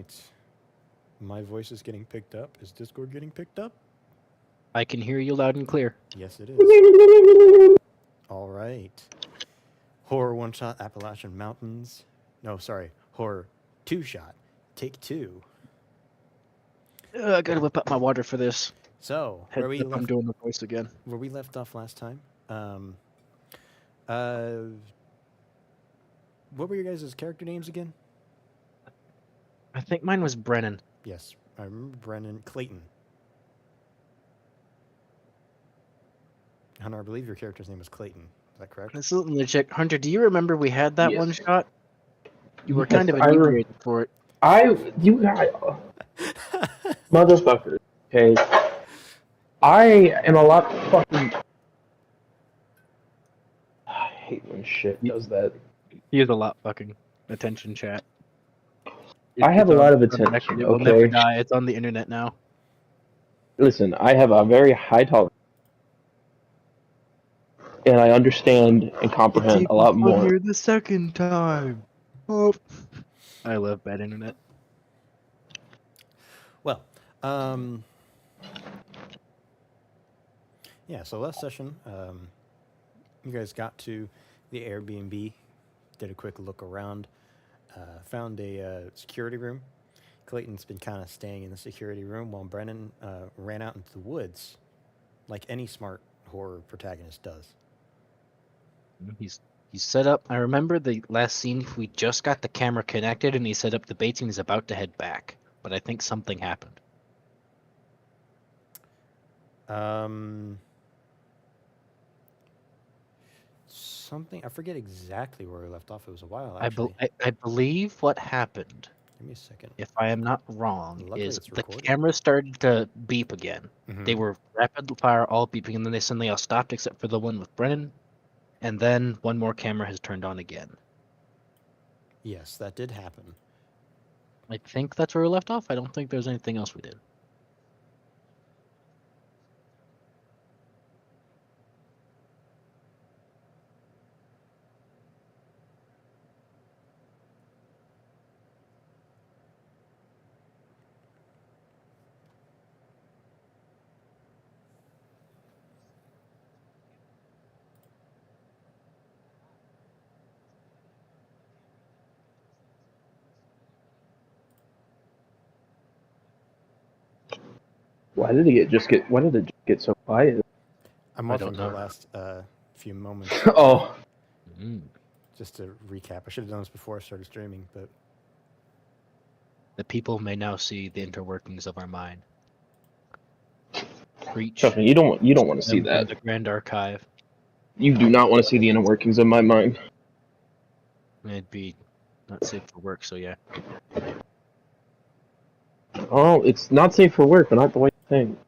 right. My voice is getting picked up. Is Discord getting picked up? I can hear you loud and clear. Yes, it is. All right. Horror one-shot Appalachian Mountains. No, sorry. Horror two-shot. Take two. I gotta whip up my water for this. So, I'm doing the voice again. Where we left off last time. What were your guys' character names again? I think mine was Brennan. Yes, I remember Brennan. Clayton. Hunter, I believe your character's name was Clayton. Is that correct? This is legit. Hunter, do you remember we had that Yes. one shot? You were Yes, kind of inebriated for it. You guys, motherfucker. Okay, I am a lot fucking. I hate when shit does that. He has a lot fucking attention, chat. I have a lot of It's on attention. record. It will never Okay, die. It's on the internet now. listen, I have a very high tolerance, and I understand and comprehend a lot more. Here the second time. Oh, I love bad internet. Well, yeah, so last session, you guys got to the Airbnb, did a quick look around, found a security room. Clayton's been kind of staying in the security room while Brennan ran out into the woods, like any smart horror protagonist does. He's set up. I remember the last scene. We just got the camera connected, and he set up the baits, and he's about to head back. But I think something happened. Something, I forget exactly where we left off. It was a while, actually. I believe what happened, Give me a second. if I am not wrong, Luckily is it's the recorded. camera started to beep again. Mhm. They were rapid fire all beeping, and then they suddenly all stopped except for the one with Brennan. And then one more camera has turned on again. Yes, that did happen. I think that's where we left off. I don't think there's anything else we did. Why did it just get so quiet? I'm I watching don't the know. last few moments. Oh, Just to recap, I should have done this before I started streaming, but The people may now see the interworkings of our mind. Preach. trust me, you don't want to see them from that. the Grand Archive. You do not want to see the inner workings of my mind. It'd be not safe for work, so yeah. Oh, it's not safe for work, but not the way you think.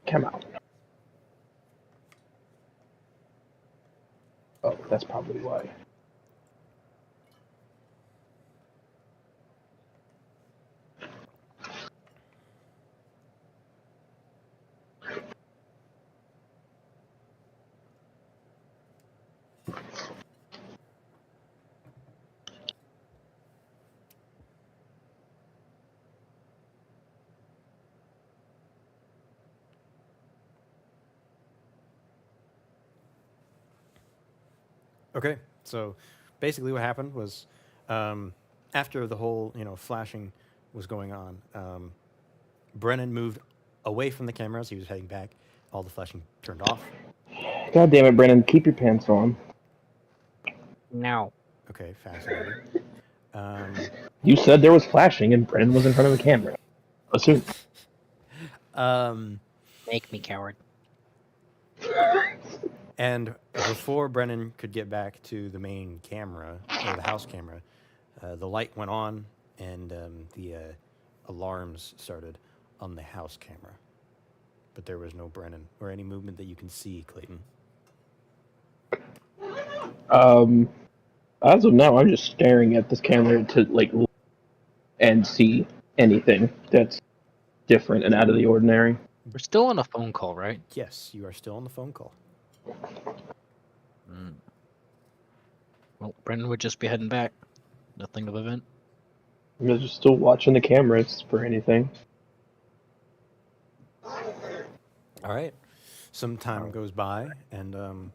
Come out. Oh, that's probably why. okay. So basically, what happened was after the whole flashing was going on, Brennan moved away from the cameras. He was heading back. All the flashing turned off. God damn it, Brennan, keep your pants on. No. Okay, fascinating. You said there was flashing and Brennan was in front of the camera. Assume. Make me coward. And before Brennan could get back to the main camera, or the house camera, the light went on and the alarms started on the house camera. But there was no Brennan or any movement that you can see, Clayton. As of now, I'm just staring at this camera to and see anything that's different and out of the ordinary. We're still on a phone call, right? Yes, you are still on the phone call. Mm. Well, Brendan would just be heading back. Nothing of event. I'm just still watching the cameras for anything. All right. Some time goes by, and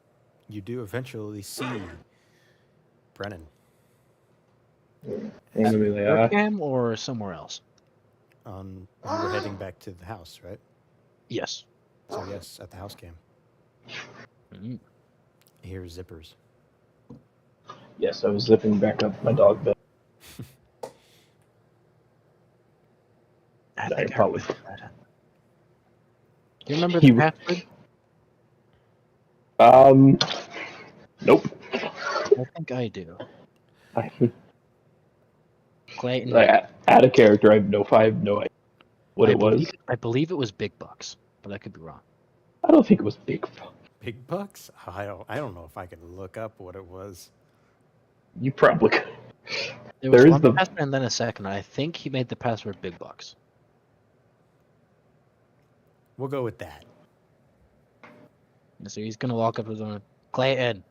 you do eventually see Brennan I'm gonna be like, Your cam or somewhere else? on. You were heading back to the house, right? Yes. So yes, at the house cam. Mm. Here's zippers. yes, I was zipping back up my dog bed. I I think I probably- remember that. Do you remember the password? Nope. I think I do. I, Clayton. like, out of character, I have no idea what it was. I believe it was big bucks, but I could be wrong. I don't think it was big. Big bucks? I don't know if I could look up what it was. You probably could. There was There is one the- password and then a second. I think he made the password big bucks. We'll go with that. So he's gonna walk up to the door. Clayton,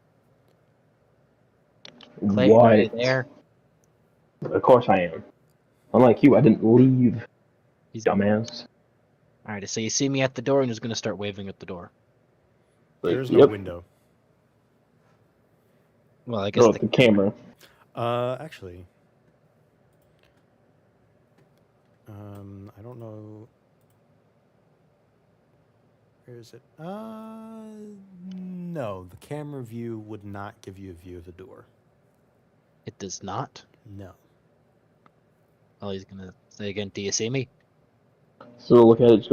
Clayton, Why? are you there? Of course I am. Unlike you, I didn't leave. He's Dumbass. all right. So you see me at the door, and he's gonna start waving at the door. There Like, is no yep. window. Well, I guess No, the camera. Actually, I don't know. Where is it? No, the camera view would not give you a view of the door. it does not. No. Well, he's gonna say again. Do you see me? So look at it.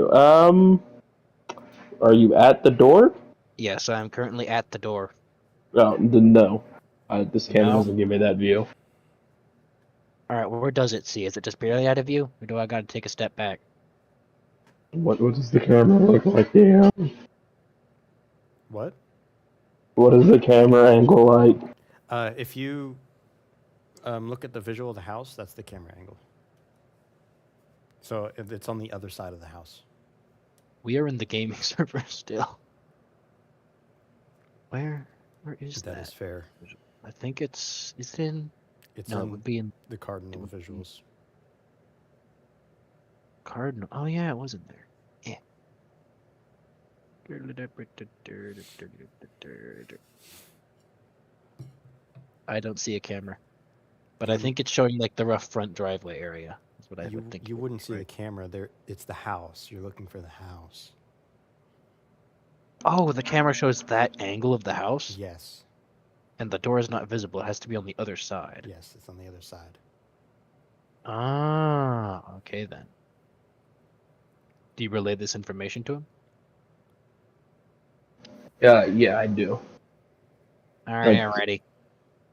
Are you at the door? Yes, I am currently at the door. No, then no. This camera No? doesn't give me that view. All right. Where does it see? Is it just barely out of view, or do I gotta take a step back? What does the camera look like? Damn. What? What is the camera angle like? If you look at the visual of the house, that's the camera angle. So it's on the other side of the house. We are in the gaming server still. Where is That is fair. I think it's. Is it in? It's No, it in would be in the cardinal visuals. Cardinal. Oh yeah, it was in there. Yeah. I don't see a camera, but I think it's showing like the rough front driveway area. That's what I would think. You it would wouldn't be, see the right? camera there. It's the house. You're looking for the house. Oh, the camera shows that angle of the house, Yes. and the door is not visible. It has to be on the other side. Yes, it's on the other side. Ah, okay then. Do you relay this information to him? Yeah, I do. All right, Like- I'm ready.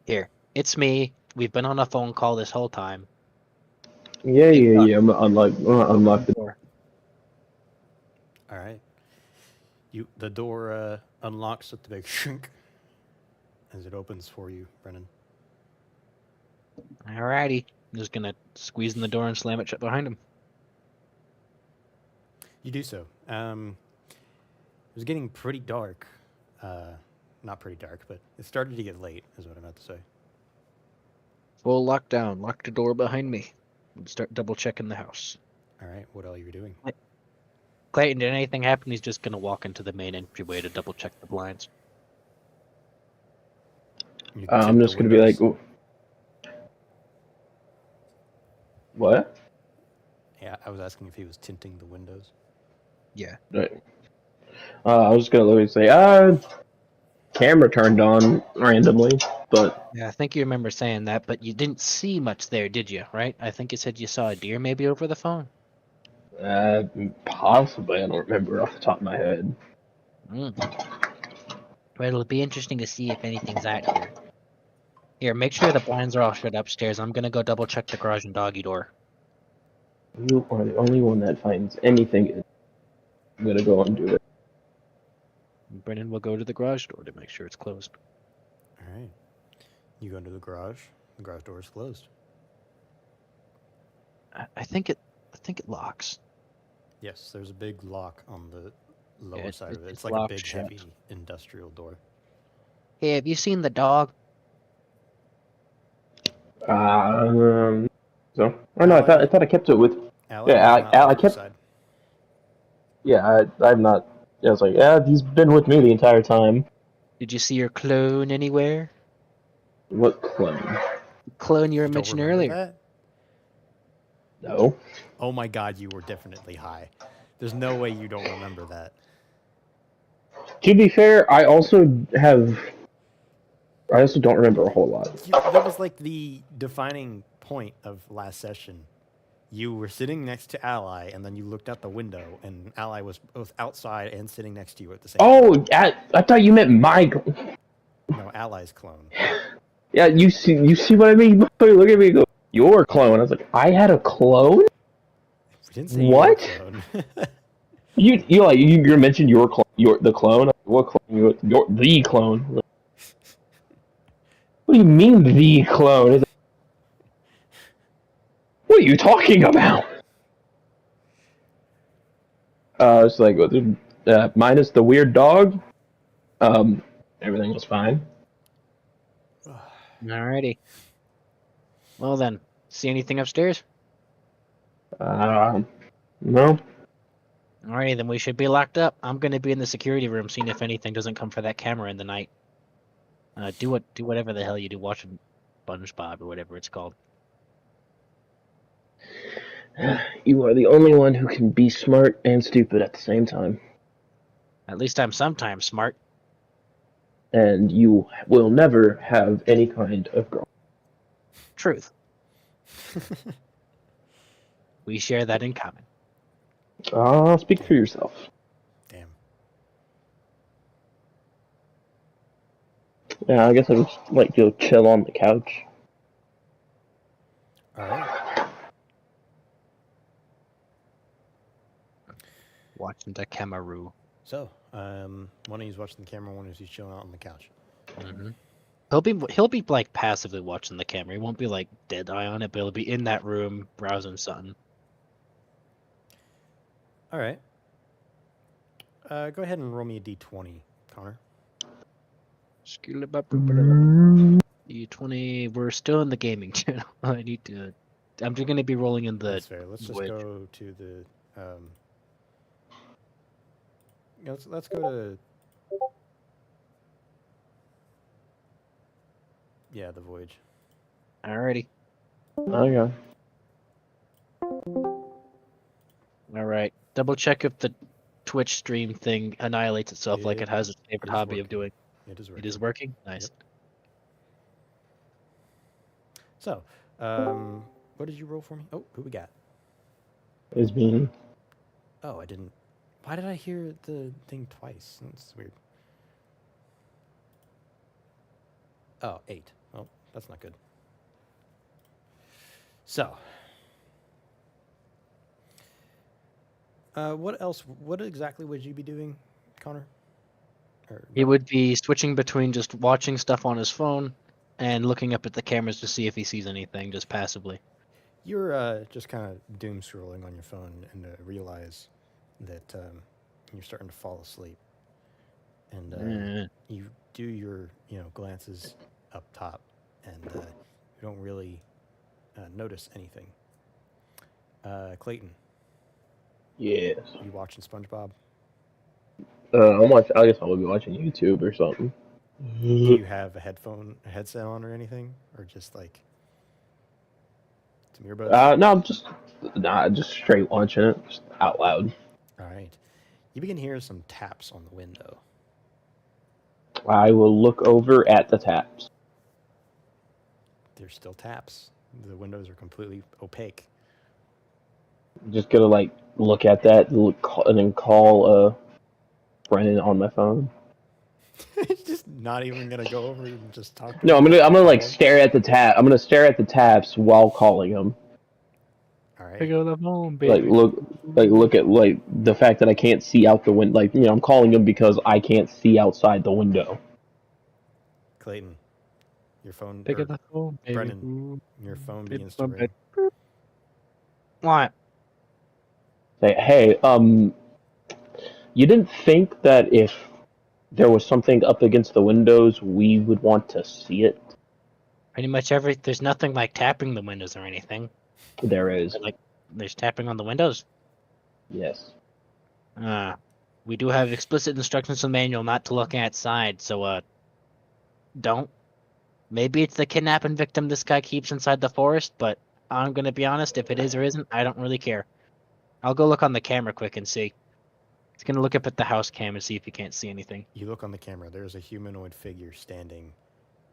Here, it's me. We've been on a phone call this whole time. Yeah. I'm unlike the. Door. All right. The door unlocks with the big shrink as it opens for you, Brennan. Alrighty. I'm just gonna squeeze in the door and slam it shut behind him. You do so. It was getting pretty dark. Not pretty dark, but it started to get late, is what I meant to say. Full lockdown. Lock the door behind me. And start double checking the house. All right. What all you were doing? Clayton, did anything happen? He's just gonna walk into the main entryway to double check the blinds. You I'm tip just the gonna be like, windows. "Ooh." What? Yeah, I was asking if he was tinting the windows. Yeah. Right. I was just gonna literally say, camera turned on randomly, but Yeah, I think you remember saying that, but you didn't see much there, did you? Right? I think you said you saw a deer maybe over the phone. possibly I don't remember off the top of my head. Well, it'll be interesting to see if anything's out here. Here, make sure the blinds are all shut upstairs. I'm gonna go double check the garage and doggy door. You are the only one that finds anything. I'm gonna go and do it. Brennan will go to the garage door to make sure it's closed. All right. You go into the garage. The garage door is closed. I think it locks. Yes, there's a big lock on the lower Yeah, side of it. it's It's like a locked big, shut. heavy industrial door. Hey, have you seen the dog? So I know. Ally? I thought I kept it with. Ally Yeah, does not live I at your kept. side. Yeah, I'm not. I was like, yeah, he's been with me the entire time. Did you see your clone anywhere? What clone? Clone you were You don't mentioning remember earlier. that? No. Oh my god, you were definitely high. There's no way you don't remember that. To be fair, I also have. I also don't remember a whole lot. That was like the defining point of last session. You were sitting next to Ally, and then you looked out the window, and Ally was both outside and sitting next to you at the same time. Oh, I thought you meant my. No, Ally's clone. Yeah, you see what I mean? Look at me, go. Your clone. I was like, I had a clone. We didn't say What? your clone. You mentioned your clone. The clone. What clone? The clone. What do you mean the clone? What are you talking about? It's like minus the weird dog. Everything was fine. Alrighty. Well then, see anything upstairs? No. Alrighty, then we should be locked up. I'm gonna be in the security room, seeing if anything doesn't come for that camera in the night. Do whatever the hell you do, watching SpongeBob or whatever it's called. You are the only one who can be smart and stupid at the same time. At least I'm sometimes smart. And you will never have any kind of girl. Truth. We share that in common. Speak for yourself. Damn. Yeah, I guess I just like go chill on the couch. All right. Watching the Kamaru. So, one of you's watching the camera, one of you's chilling out on the couch. Mm-hmm. He'll be like passively watching the camera. He won't be like dead eye on it, but he'll be in that room browsing something. All right. Go ahead and roll me a d20, Connor. D20. We're still in the gaming channel. I need to. I'm just gonna be rolling in the. That's fair. Let's just Voyage. go to the. Let's go to. Yeah, the voyage. Alrighty. Okay. All right. Double check if the Twitch stream thing annihilates itself like it has its favorite is hobby of working. doing. It is working. It is working? Nice. So, what did you roll for me? Oh, who we got? It's me. Oh, I didn't. Why did I hear the thing twice? That's weird. Oh, 8. Oh, that's not good. So, what else? What exactly would you be doing, Connor? He would be switching between just watching stuff on his phone and looking up at the cameras to see if he sees anything, just passively. You're just kind of doom scrolling on your phone and realize that you're starting to fall asleep, and you do your glances up top, and you don't really notice anything. Clayton, Yes. you watching SpongeBob? I guess I will be watching YouTube or something. Do you have a headset on, or anything, or just like some earbuds? No, I'm just straight watching it, just out loud. All right. You begin hearing some taps on the window. I will look over at the taps. There's still taps. The windows are completely opaque. I'm just gonna like look at that and then call Brennan on my phone. Just not even gonna go over and just talk to No, him? I'm gonna like stare at the tap. I'm gonna stare at the taps while calling him. All right. Pick up the phone, baby. Look at like the fact that I can't see out the window. Like I'm calling him because I can't see outside the window. Clayton, your phone. Pick up the phone, baby. Brennan, Ooh. your phone It's begins my to ring. bed. What? Say, hey, you didn't think that if there was something up against the windows, we would want to see it? Pretty much there's nothing like tapping the windows or anything. There is. Like there's tapping on the windows. Yes. We do have explicit instructions in the manual not to look outside, so don't. Maybe it's the kidnapping victim this guy keeps inside the forest, but I'm gonna be honest, if it is or isn't, I don't really care. I'll go look on the camera quick and see. He's gonna look up at the house cam and see if he can't see anything. You look on the camera. There's a humanoid figure standing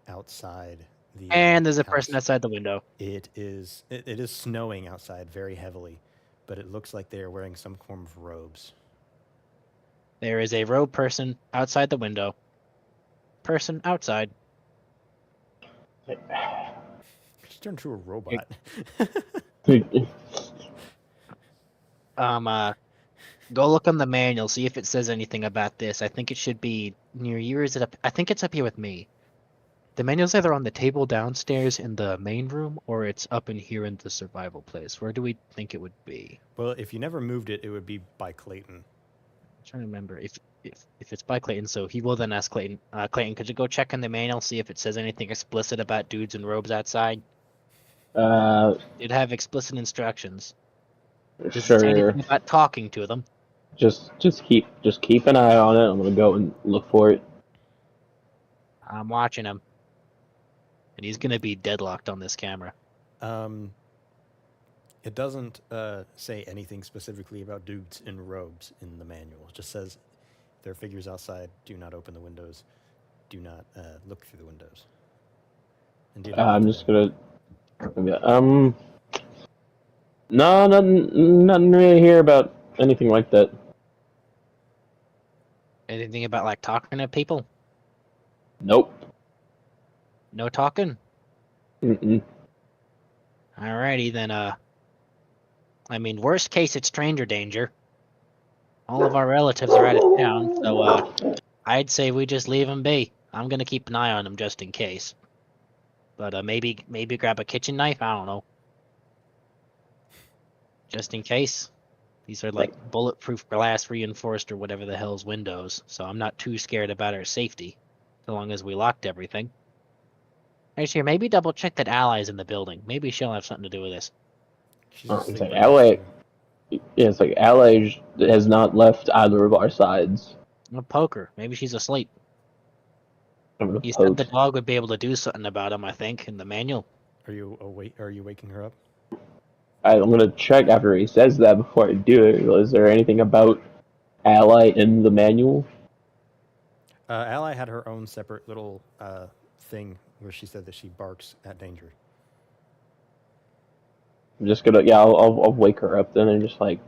outside the And there's a house. person outside the window. It is snowing outside very heavily, but it looks like they are wearing some form of robes. There is a robe person outside the window. Person outside. She turned into a robot. Go look on the manual, see if it says anything about this. I think it should be near you, or is it up? I think it's up here with me. The manual's either on the table downstairs in the main room, or it's up in here in the survival place. Where do we think it would be? Well, if you never moved it, it would be by Clayton. I'm trying to remember if it's by Clayton, so he will then ask Clayton. Clayton, could you go check in the manual, see if it says anything explicit about dudes in robes outside? It'd have explicit instructions. Does it say Sure. anything about talking to them? Just keep an eye on it. I'm gonna go and look for it. I'm watching him. And he's gonna be deadlocked on this camera. It doesn't say anything specifically about dudes in robes in the manual. It just says there are figures outside. Do not open the windows. Do not look through the windows. And do not I'm look just at them. gonna. No, nothing really here about anything like that. Anything about like talking to people? Nope. No talking? Mm-mm. Alrighty then, I mean, worst case, it's stranger danger. All of our relatives are out of town, so, I'd say we just leave them be. I'm gonna keep an eye on them just in case. But, maybe grab a kitchen knife? I don't know. Just in case. These are like bulletproof glass reinforced or whatever the hell's windows, so I'm not too scared about our safety, so long as we locked everything. Actually, maybe double check that Ally's in the building. Maybe she'll have something to do with this. She's Oh, asleep it's like right next to you. Yeah, it's like Ally has not left either of our sides. I'm gonna poke her. Maybe she's asleep. I'm gonna You poke. said the dog would be able to do something about him, I think, in the manual. Are you awake? Are you waking her up? I'm gonna check after he says that before I do it. Is there anything about Ally in the manual? Ally had her own separate little thing where she said that she barks at danger. I'm just gonna, yeah, I'll wake her up then and just like,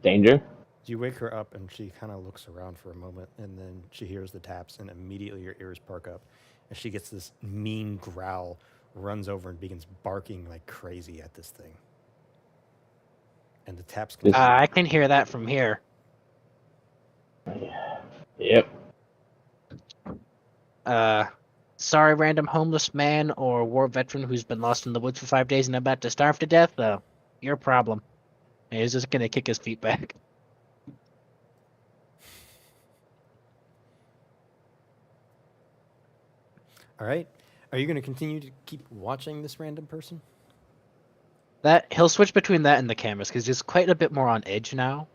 danger? You wake her up and she kind of looks around for a moment, and then she hears the taps, and immediately your ears perk up, and she gets this mean growl, runs over and begins barking like crazy at this thing. And the taps continue. I can hear that from here. Yep. Sorry, random homeless man or war veteran who's been lost in the woods for 5 days and about to starve to death. Your problem. And he's just gonna kick his feet back. All right. Are you going to continue to keep watching this random person? That he'll switch between that and the cameras because he's quite a bit more on edge now.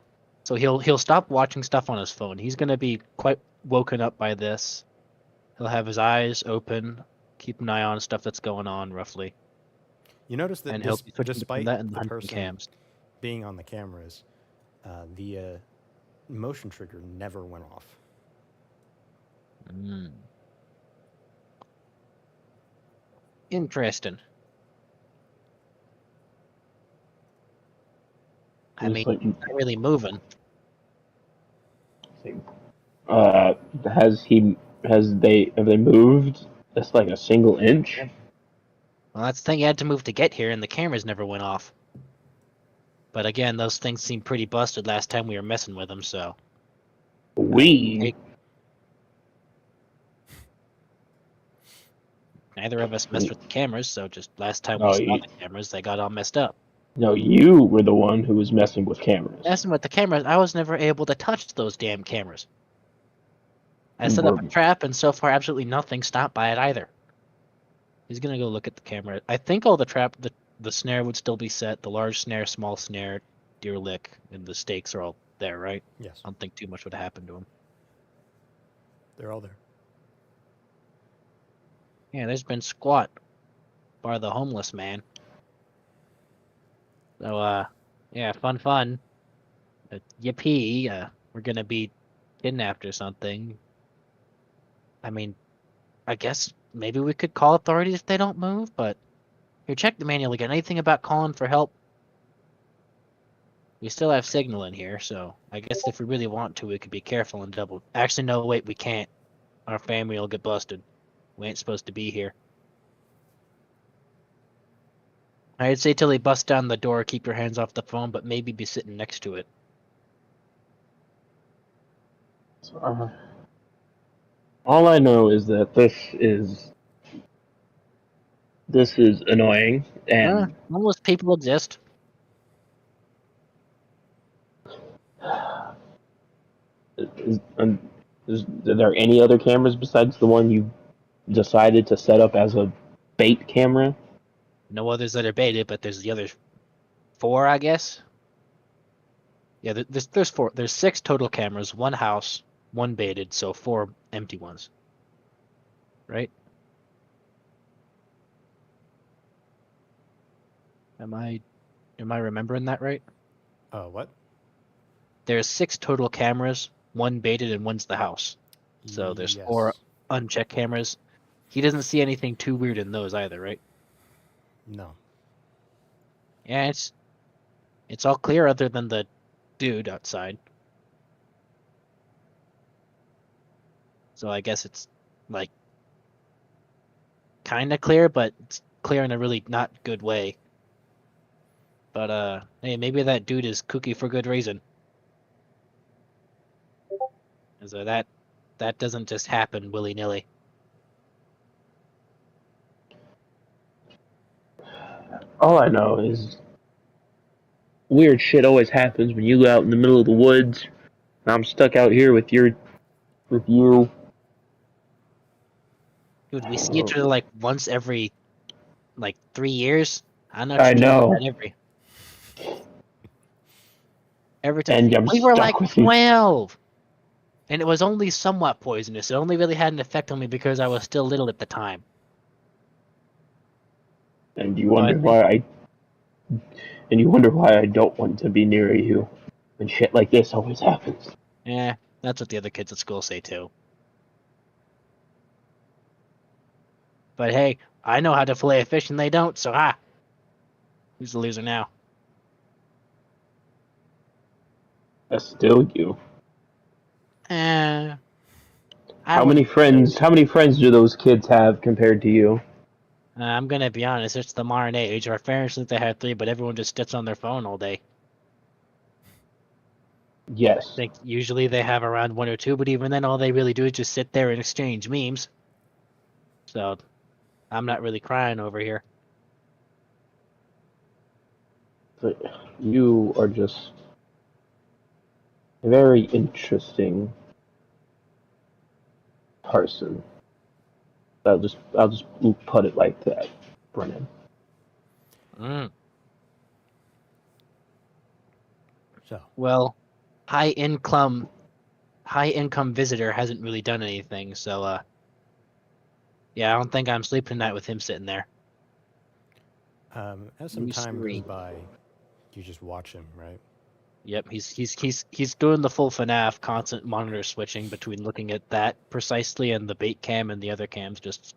So he'll stop watching stuff on his phone. He's gonna be quite woken up by this. He'll have his eyes open, keep an eye on stuff that's going on roughly. You notice that And he'll be switching between despite that and the hunting person cams. being on the cameras, the motion trigger never went off. Interesting. I Just mean, like, not really moving. have they moved just like a single inch? Well, that's the thing. You had to move to get here, and the cameras never went off. But again, those things seemed pretty busted last time we were messing with them, so... Neither of us messed with the cameras, so just last time we saw the cameras, they got all messed up. No, you were the one who was messing with cameras. Messing with the cameras, I was never able to touch those damn cameras. I You set up a were- trap, and so far, absolutely nothing stopped by it either. He's gonna go look at the camera. I think all the snare would still be set. The large snare, small snare, deer lick, and the stakes are all there, right? Yes, I don't think too much would happen to him. they're all there. Yeah, there's been squat by the homeless man. So, yeah, fun. Yippee, we're gonna be kidnapped or something. I mean, I guess maybe we could call authorities if they don't move, but here, check the manual again. Anything about calling for help? We still have signal in here, so I guess if we really want to, we could be careful and double. Actually, no, wait, we can't. Our family will get busted. We ain't supposed to be here. I'd say till he busts down the door, keep your hands off the phone, but maybe be sitting next to it. All I know is that this is annoying, and Homeless people exist. is there any other cameras besides the one you decided to set up as a bait camera? No others that are baited, but there's the other 4, I guess. Yeah, there's 4. There's 6 total cameras, 1 house, 1 baited, so 4 empty ones. Right? Am I remembering that right? What? There's 6 total cameras, 1 baited and 1's the house. So there's Yes. 4 unchecked cameras. He doesn't see anything too weird in those either, right? No. Yeah, it's all clear other than the dude outside. So I guess it's like kind of clear, but it's clear in a really not good way. But hey, maybe that dude is kooky for good reason. So that doesn't just happen willy-nilly. All I know is weird shit always happens when you go out in the middle of the woods. And I'm stuck out here with you. Dude, we see each other like once every like 3 years. I'm not I sure know. that every time. And I'm We were stuck like with you. 12, and it was only somewhat poisonous. It only really had an effect on me because I was still little at the time. And you wonder why I don't want to be near you. And shit like this always happens. Yeah, that's what the other kids at school say too. But hey, I know how to fillet a fish and they don't, so who's the loser now? That's still you. I How many friends do those kids have compared to you? I'm gonna be honest, it's the modern age. Our parents think they had 3, but everyone just sits on their phone all day. Yes. I think usually they have around 1 or 2, but even then all they really do is just sit there and exchange memes. So I'm not really crying over here. But you are just a very interesting person. I'll just put it like that, Brennan. So. Well, high income visitor hasn't really done anything, so yeah, I don't think I'm sleeping tonight with him sitting there. As some time goes by, you just watch him, right? Yep, he's doing the full FNAF, constant monitor switching between looking at that precisely and the bait cam and the other cams, just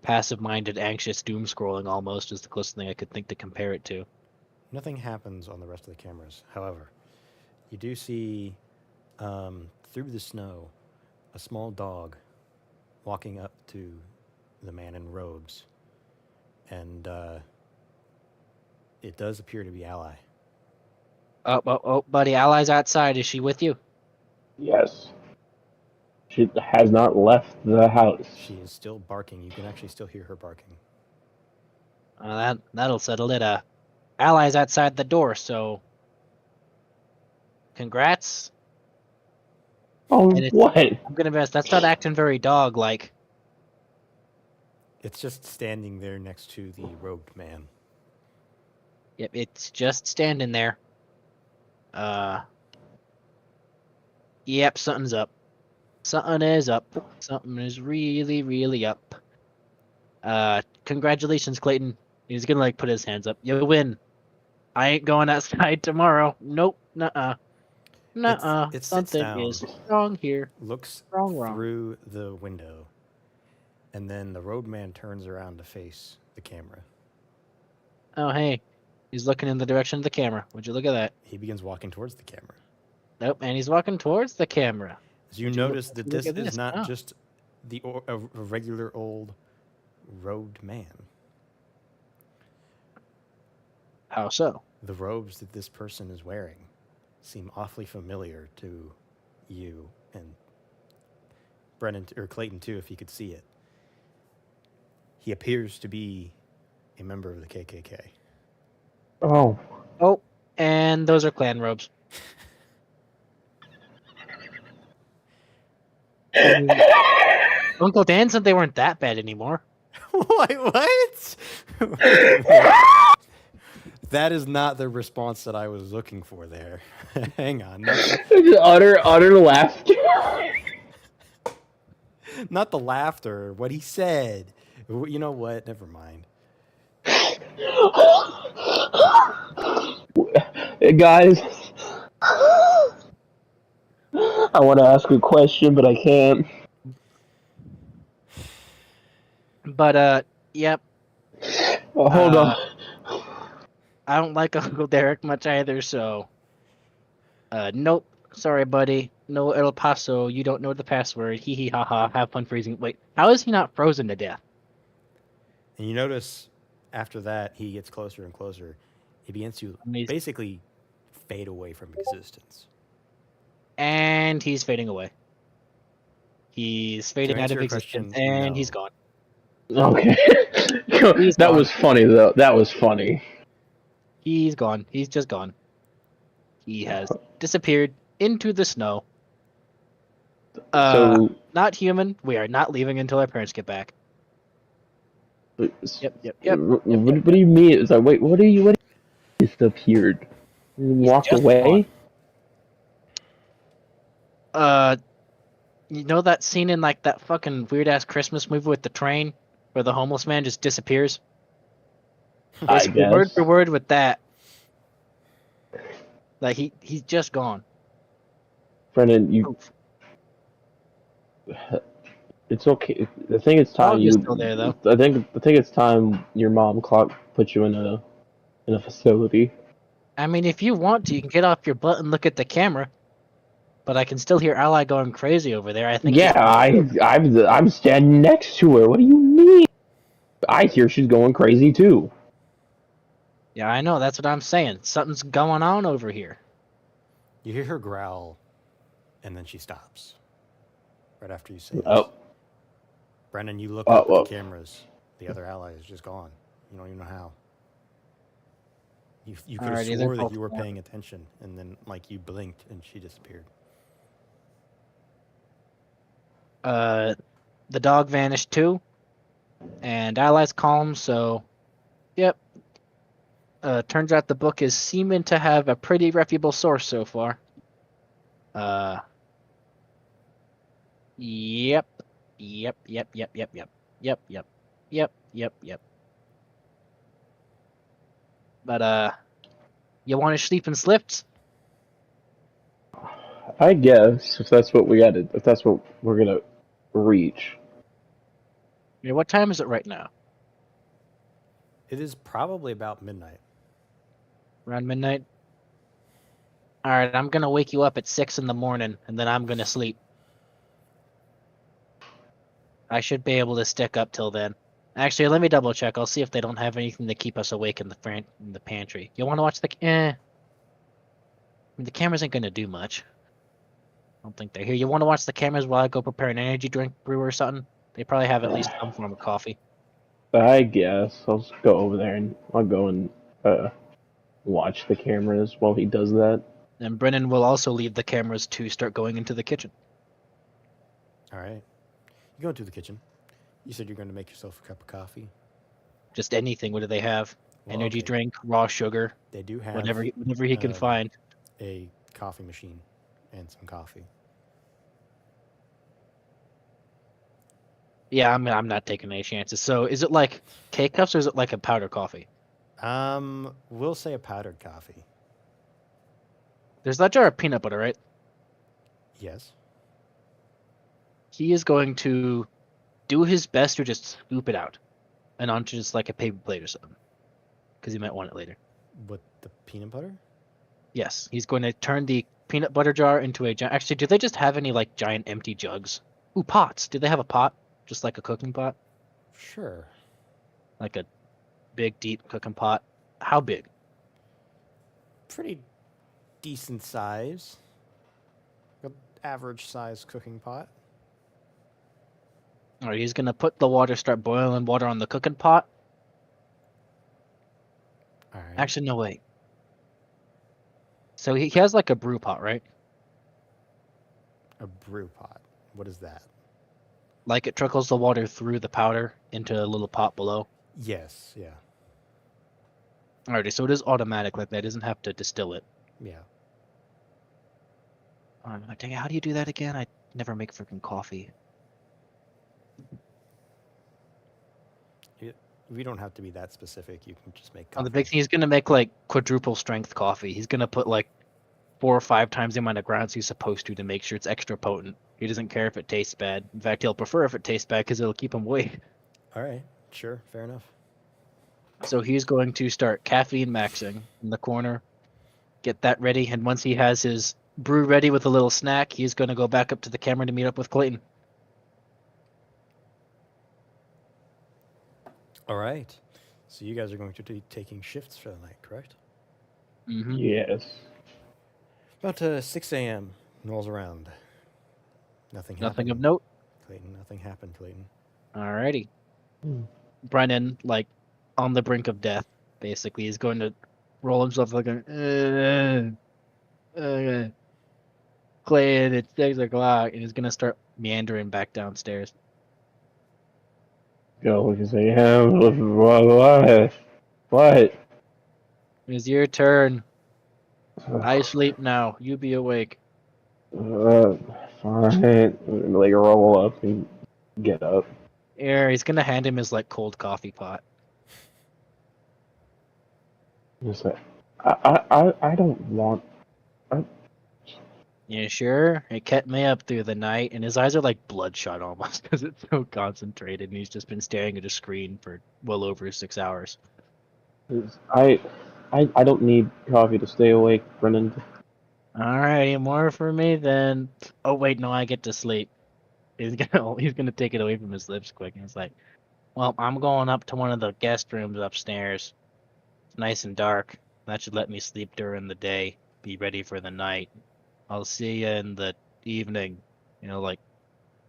passive-minded, anxious doom scrolling almost is the closest thing I could think to compare it to. Nothing happens on the rest of the cameras. However, you do see through the snow a small dog walking up to the man in robes, and it does appear to be Ally. Oh, buddy, Ally's outside. Is she with you? Yes. She has not left the house. She is still barking. You can actually still hear her barking. That'll settle it. allies outside the door, so congrats. Oh, And what? I'm gonna guess that's not acting very dog-like. It's just standing there next to the robed man. Yep, it's just standing there. Yep, something's up. Something is up. Something is really, really up. Congratulations, Clayton. He's gonna like put his hands up. You win. I ain't going outside tomorrow. Nope. Nuh-uh. Nuh-uh. It sits Something down, is wrong here. looks Wrong. through the window, and then the road man turns around to face the camera. Oh, hey. He's looking in the direction of the camera. Would you look at that? He begins walking towards the camera. Nope, and he's walking towards the camera. As you Would you notice that look this at is this? not Oh. just a regular old robed man. How so? The robes that this person is wearing seem awfully familiar to you and Brennan or Clayton too, if you could see it. He appears to be a member of the KKK. Oh. Oh, and those are clan robes. Uncle Dan said they weren't that bad anymore. What? That is not the response that I was looking for there. Hang on. Utter laughter. Not the laughter. What he said. You know what? Never mind. Guys, I want to ask a question, but I can't. But, yep. Oh, hold on. I don't like Uncle Derek much either, so... nope. Sorry, buddy. No El Paso, you don't know the password. Hee hee ha ha, have fun freezing. Wait, how is he not frozen to death? And you notice after that, he gets closer and closer. He begins to basically fade away from existence. And he's fading away. He's fading out of existence, and he's gone. Okay. That was funny, though. That was funny. He's gone. He's just gone. He has disappeared into the snow. So, Not human. We are not leaving until our parents get back. Yep. What do you mean? It's like, wait, what do you disappeared? Walked away? You know that scene in like that fucking weird ass Christmas movie with the train where the homeless man just disappears? I guess. Word for word with that. Like he's just gone. Brennan, you. It's okay. I think it's time You're still there, though. I think it's time your mom put you in a facility. I mean, if you want to, you can get off your butt and look at the camera. But I can still hear Ally going crazy over there. I think. Yeah, I'm standing next to her. What do you mean? I hear she's going crazy too. Yeah, I know. That's what I'm saying. Something's going on over here. You hear her growl, and then she stops. Right after you say this. Oh. Brennan, you look up at the cameras. The other ally is just gone. You don't even know how. You could have swore that you were paying attention, and then like you blinked and she disappeared. The dog vanished too, and Ally's calm. So, yep. Turns out the book is seeming to have a pretty reputable source so far. Yep. But, you want to sleep in slips? I guess, if that's what we're gonna reach. Yeah, what time is it right now? It is probably about midnight. Around midnight? Alright, I'm gonna wake you up at 6 in the morning, and then I'm gonna sleep. I should be able to stick up till then. Actually, let me double check. I'll see if they don't have anything to keep us awake in the pantry. You want to watch the... The cameras ain't gonna do much. I don't think they're here. You want to watch the cameras while I go prepare an energy drink brew or something? They probably have at least some form of coffee. I guess I'll just go over there and I'll go and watch the cameras while he does that. And Brennan will also leave the cameras to start going into the kitchen. All right. You go into the kitchen. You said you're going to make yourself a cup of coffee. Just anything. What do they have? Well, Energy okay. drink, raw sugar, They do have whatever he can find. a coffee machine and some coffee. Yeah, I'm not taking any chances. So is it like K-cups or is it like a powder coffee? We'll say a powdered coffee. There's that jar of peanut butter, right? Yes. He is going to do his best to just scoop it out and onto just like a paper plate or something, because he might want it later. With the peanut butter? Yes, he's going to turn the peanut butter jar into a giant. Actually, do they just have any like giant empty jugs? Ooh, pots. Do they have a pot? Just like a cooking pot? Sure. Like a big, deep cooking pot? How big? Pretty decent size. Average size cooking pot. All right, he's going to put the water, start boiling water on the cooking pot. All right. Actually, no, wait. So he has like a brew pot, right? A brew pot. What is that? Like it trickles the water through the powder into a little pot below. Yes. Yeah. Alrighty, so it is automatic like that. It doesn't have to distill it. Yeah. Dang it, how do you do that again? I never make freaking coffee. We don't have to be that specific. You can just make Oh, coffee. the big thing, he's gonna make like quadruple strength coffee. He's gonna put like 4 or 5 times the amount of grounds he's supposed to make sure it's extra potent. He doesn't care if it tastes bad. In fact, he'll prefer if it tastes bad because it'll keep him awake. All right. Sure. Fair enough. So he's going to start caffeine maxing in the corner, get that ready, and once he has his brew ready with a little snack, he's going to go back up to the camera to meet up with Clayton. All right. So you guys are going to be taking shifts for the night, correct? Mm-hmm. Yes. About 6 a.m. rolls around. Nothing Nothing happened. of note. Clayton, nothing happened, Clayton. Alrighty. Hmm. Brennan, like, on the brink of death, basically, is going to roll himself like a... Clayton, it's 6 o'clock, and he's going to start meandering back downstairs. Go look and say, yeah, what? It's your turn. I sleep now. You be awake. Fine. Like roll up and get up. Here, he's going to hand him his, like, cold coffee pot. Just like, I don't want. Yeah, sure. It kept me up through the night, and his eyes are like bloodshot almost because it's so concentrated, and he's just been staring at a screen for well over 6 hours. I don't need coffee to stay awake, Brennan. Alrighty, more for me then. Oh wait, no, I get to sleep. He's gonna take it away from his lips quick, and he's like, "Well, I'm going up to one of the guest rooms upstairs. It's nice and dark. That should let me sleep during the day. Be ready for the night. I'll see you in the evening." You know, like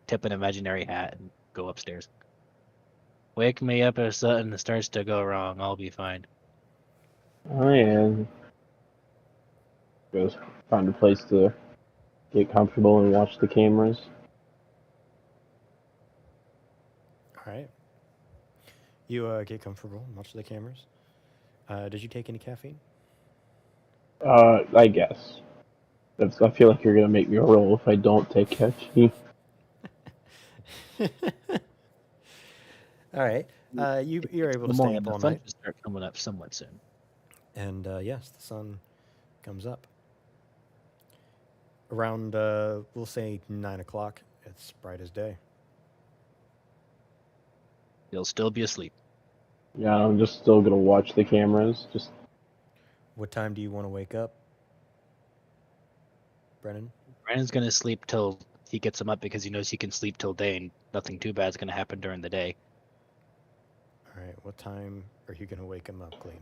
tip an imaginary hat and go upstairs. Wake me up if something starts to go wrong. I'll be fine. I am. Goes find a place to get comfortable and watch the cameras. All right. You get comfortable, watch the cameras. Did you take any caffeine? I guess. I feel like you're gonna make me roll if I don't take caffeine. All right. You're able to The stay morning, up the all sun night, should start coming up somewhat soon. and yes, the sun comes up around we'll say 9 o'clock. It's bright as day. He'll still be asleep. Yeah, I'm just still gonna watch the cameras. Just What time do you want to wake up, Brennan? Brandon's gonna sleep till he gets him up because he knows he can sleep till day and nothing too bad's gonna happen during the day. All right. What time are you gonna wake him up, Clayton?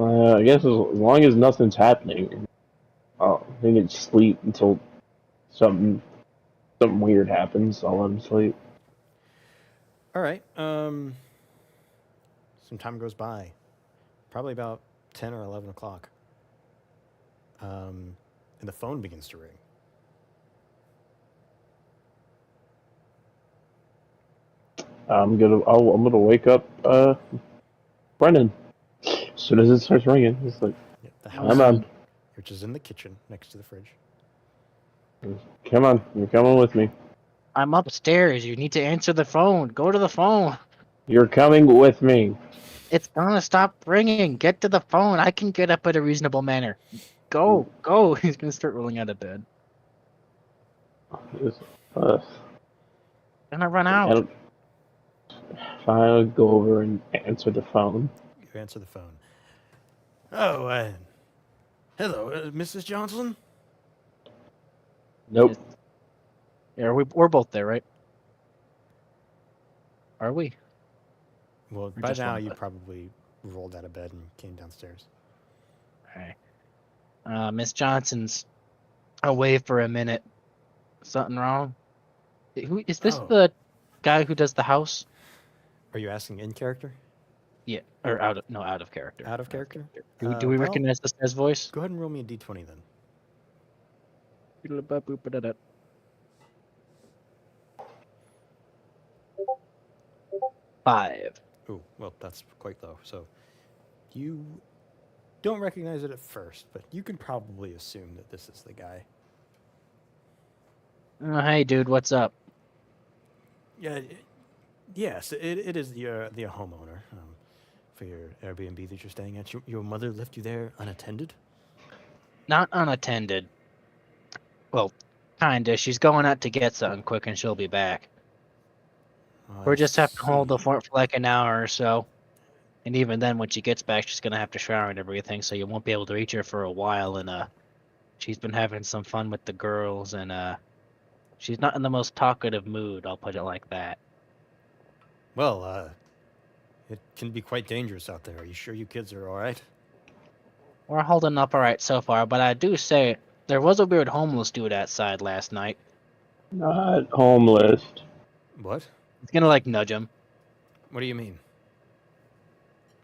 I guess as long as nothing's happening, I think it's sleep until something weird happens. I'll let him sleep. All right. Some time goes by. Probably about 10 or 11 o'clock. And the phone begins to ring. I'm gonna wake up Brennan as soon as it starts ringing. It's like, Yeah, the come house, on, which is in the kitchen next to the fridge. come on, you're coming with me. I'm upstairs. You need to answer the phone. Go to the phone. You're coming with me. It's gonna stop ringing. Get to the phone. I can get up at a reasonable manner. Go, go. He's gonna start rolling out of bed. It's, uh, Gonna run out. I'll go over and answer the phone. You answer the phone. Oh, hello, Mrs. Johnson? Nope. Yeah, we're both there, right? Are we? Well, Or by just now one you bed? probably rolled out of bed and came downstairs. Alright. Miss Johnson's away for a minute. Something wrong? Who is this? Oh. The guy who does the house? Are you asking in character? Yeah, or out of character. Out of character? Do we Well, recognize this guy's voice? Go ahead and roll me a d20 then. 5. Oh, well, that's quite low. So you don't recognize it at first, but you can probably assume that this is the guy. Hey, dude, what's up? Yeah, yes, it is the homeowner for your Airbnb that you're staying at. Your mother left you there unattended? Not unattended. Well, kinda. She's going out to get something quick, and she'll be back. We'll just have to hold the fort for like an hour or so. And even then, when she gets back, she's gonna have to shower and everything, so you won't be able to reach her for a while. And she's been having some fun with the girls, and she's not in the most talkative mood. I'll put it like that. Well, it can be quite dangerous out there. Are you sure you kids are all right? We're holding up all right so far, but I do say there was a weird homeless dude outside last night. Not homeless. What? He's gonna like nudge him. What do you mean?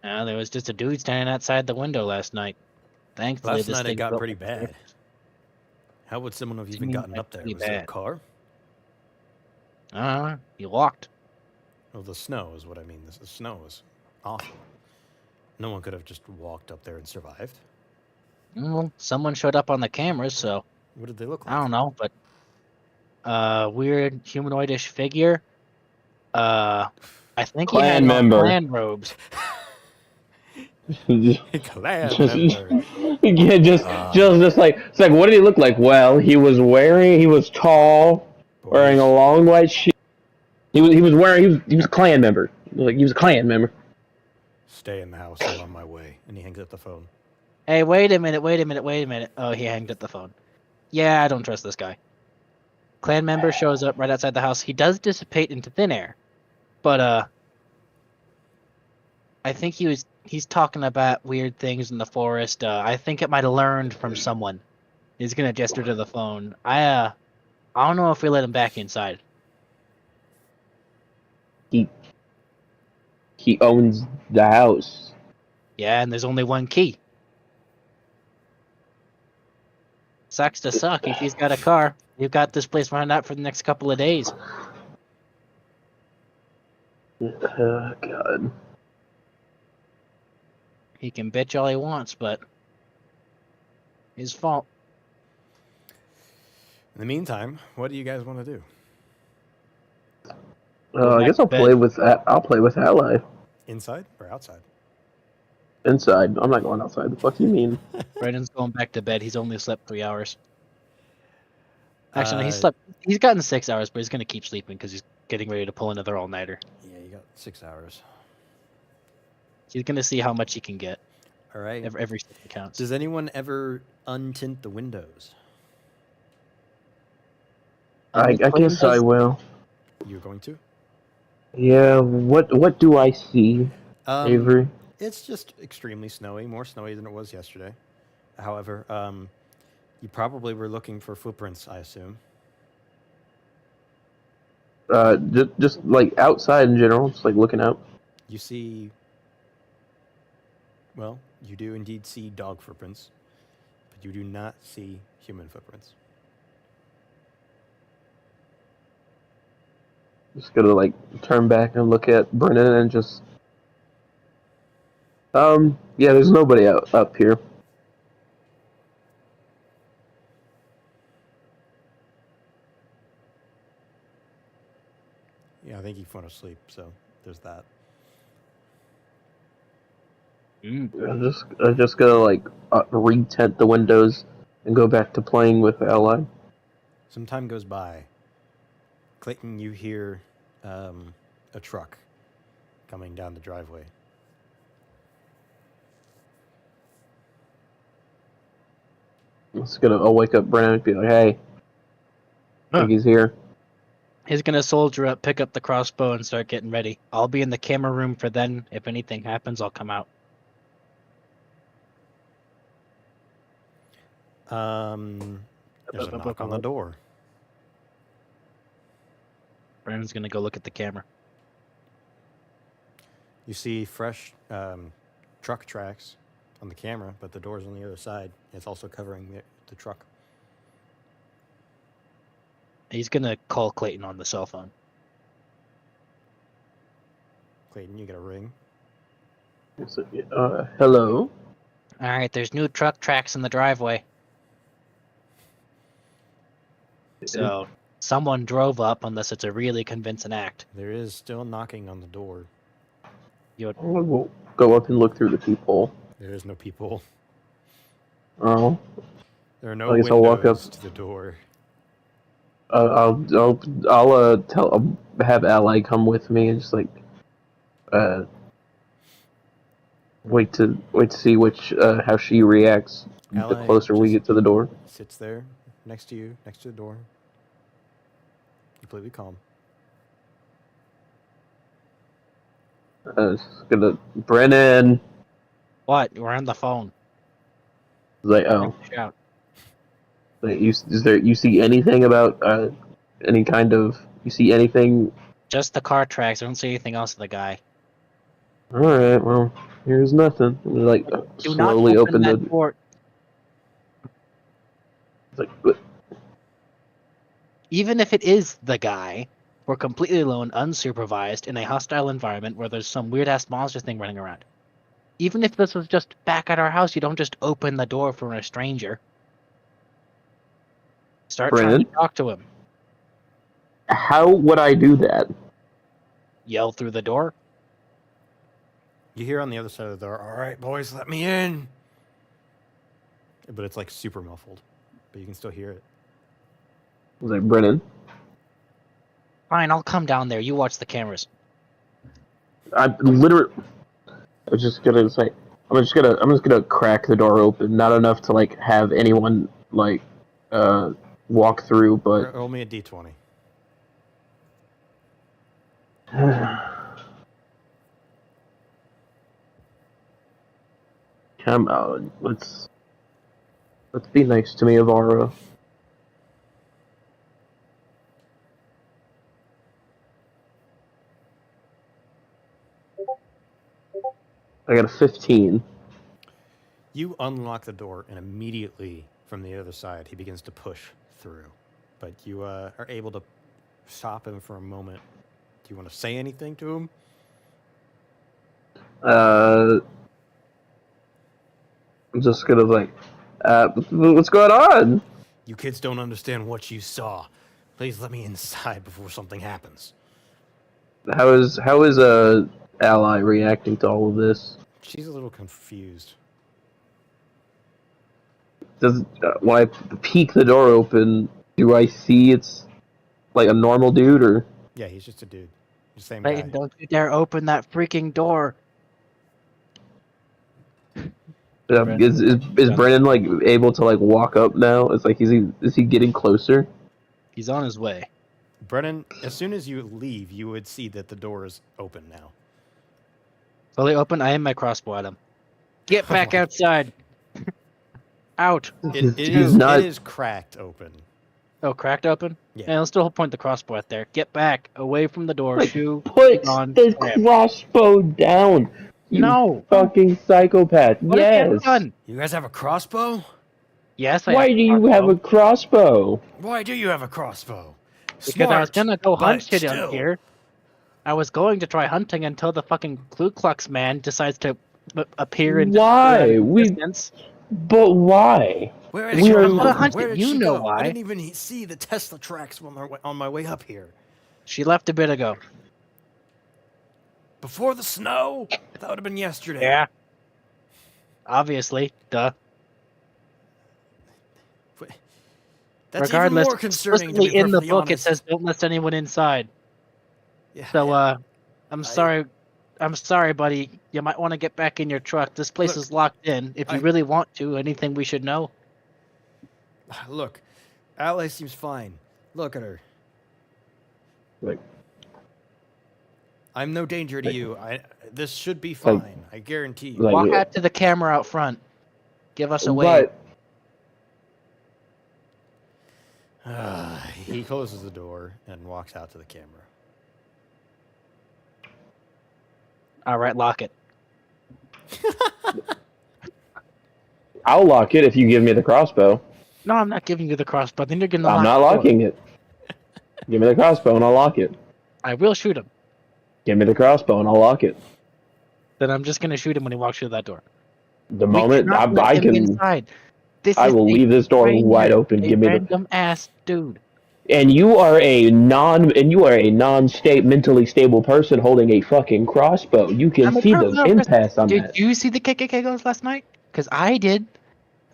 There was just a dude standing outside the window last night. Thankfully, Last this night it thing got built pretty like bad. this. How would someone have What do even you mean gotten by up there? pretty Was there a bad? car? You walked. Well, the snow is what I mean. The snow was awful. No one could have just walked up there and survived. Well, someone showed up on the cameras, so What did they look like? I don't know, but weird humanoidish figure. I think he had Clan on member. clan robes. Clan Just- member. Yeah, just like it's like, what did he look like? Well, he was tall, wearing a long white shirt. He was a clan member. Like, he was a clan member. Stay in the house. I'm on my way. And he hangs up the phone. Hey, wait a minute. Oh, he hanged up the phone. Yeah, I don't trust this guy. Clan member shows up right outside the house. He does dissipate into thin air, but I think he's talking about weird things in the forest. I think it might have learned from someone. He's gonna gesture to the phone. I don't know if we let him back inside. He owns the house. Yeah, and there's only one key. Sucks to suck if he's got a car. You've got this place rented out for the next couple of days. God. He can bitch all he wants, but his fault. In the meantime, what do you guys want to do? I guess I'll play with Ally Inside or outside? inside. I'm not going outside. The fuck you mean? Brandon's going back to bed. He's only slept 3 hours. Actually, no, Uh, he's gotten 6 hours, but he's gonna keep sleeping because he's getting ready to pull another all-nighter. Yeah, you got 6 hours. He's gonna see how much he can get. All right. Every second counts. Does anyone ever untint the windows? I guess I will. You're going to? Yeah. What do I see, Avery? It's just extremely snowy, more snowy than it was yesterday. However, you probably were looking for footprints, I assume. Just like outside in general, just like looking out. You see, well, You do indeed see dog footprints, but you do not see human footprints. Just gonna like turn back and look at Brennan and just yeah, there's nobody up here. Yeah, I think he went to sleep, so there's that. I'm just gonna like re-tent the windows and go back to playing with Ally. Some time goes by. Clayton, you hear a truck coming down the driveway. I'll wake up Brennan and be like, hey, I think he's here. He's gonna soldier up, pick up the crossbow, and start getting ready. I'll be in the camera room for then. If anything happens, I'll come out. There's a knock on the door. Brandon's gonna go look at the camera. You see fresh truck tracks on the camera, but the door's on the other side. It's also covering the truck. He's gonna call Clayton on the cell phone. Clayton, you get a ring. Hello? Alright, there's new truck tracks in the driveway. So, someone drove up unless it's a really convincing act. There is still knocking on the door. We'll go up and look through the peephole. There is no people. Oh. There are no I guess windows I'll walk up to the door. I'll have Ally come with me and just like wait to see how she reacts the Ally closer we get to the door. Sits there next to you, next to the door. Completely calm. Brennan. What? We're on the phone. Like, oh. Shout. Like, you see anything about any kind of? You see anything? Just the car tracks. I don't see anything else of the guy. All right. Well, here's nothing. Like Do slowly not open the that door. It's like, what? Even if it is the guy, we're completely alone, unsupervised, in a hostile environment where there's some weird-ass monster thing running around. Even if this was just back at our house, you don't just open the door for a stranger. Start trying to talk to him. How would I do that? Yell through the door. You hear on the other side of the door, "All right, boys, let me in." But it's like super muffled, but you can still hear it. Was like, Brennan? Fine, I'll come down there. You watch the cameras. I was just gonna say, I'm just gonna crack the door open. Not enough to like have anyone like walk through, but Roll me a d20. Come on, let's be nice to me, Avara. I got a 15. You unlock the door, and immediately from the other side, he begins to push through. But you are able to stop him for a moment. Do you want to say anything to him? I'm just gonna like, what's going on? You kids don't understand what you saw. Please let me inside before something happens. How is Ally reacting to all of this? She's a little confused. When I peek the door open, do I see it's like a normal dude or? Yeah, he's just a dude. The same Clayton, guy. don't you dare open that freaking door. Is Brennan like able to like walk up now? It's like is he getting closer? He's on his way. Brennan, as soon as you leave, you would see that the door is open now. Fully open, I aim my crossbow at him. Get back outside. Out. It is cracked open. Oh, cracked open? Yeah. And I'll still point the crossbow at there. Get back, away from the door. Like, Shoe put on. the crossbow down. You No. fucking psychopath. What is Yes. that gun? You guys have a crossbow? Yes, I Why have do you have a crossbow? Why do you have a crossbow? Because I was gonna go but hunt shit still. out here. I was going to try hunting until the fucking Ku Klux man decides to appear in Why? distance. But why? Where did We your are- mother? Hunted, Where did you she know go? why. I didn't even see the Tesla tracks on my way up here. She left a bit ago. Before the snow? That would have been yesterday. Yeah. Obviously, duh. That's Regardless, even more concerning to explicitly be in the perfectly book it honest. says don't let anyone inside. Yeah, So, yeah. I'm sorry. I'm sorry, buddy. You might want to get back in your truck. This place Look, is locked in. If you I- really want to, anything we should know? Look, Ally seems fine. Look at her. Like, I'm no danger to Like- you. This should be Like- fine. I guarantee you. like- Walk out to the camera out front. Give us a wave. but He closes the door and walks out to the camera. All right, lock it. I'll lock it if you give me the crossbow. No, I'm not giving you the crossbow. Then you're gonna. I'm lock not the door. locking it. Give me the crossbow and I'll lock it. I will shoot him. Give me the crossbow and I'll lock it. Then I'm just gonna shoot him when he walks through that door. The We moment cannot let I him can, inside. This I is will a leave this door stranger, wide open. a Give me the. random ass dude. And you are a non-state mentally stable person holding a fucking crossbow. You can I'm a see the criminal impasse on Did that. you see the KKK ghost last night? Because I did.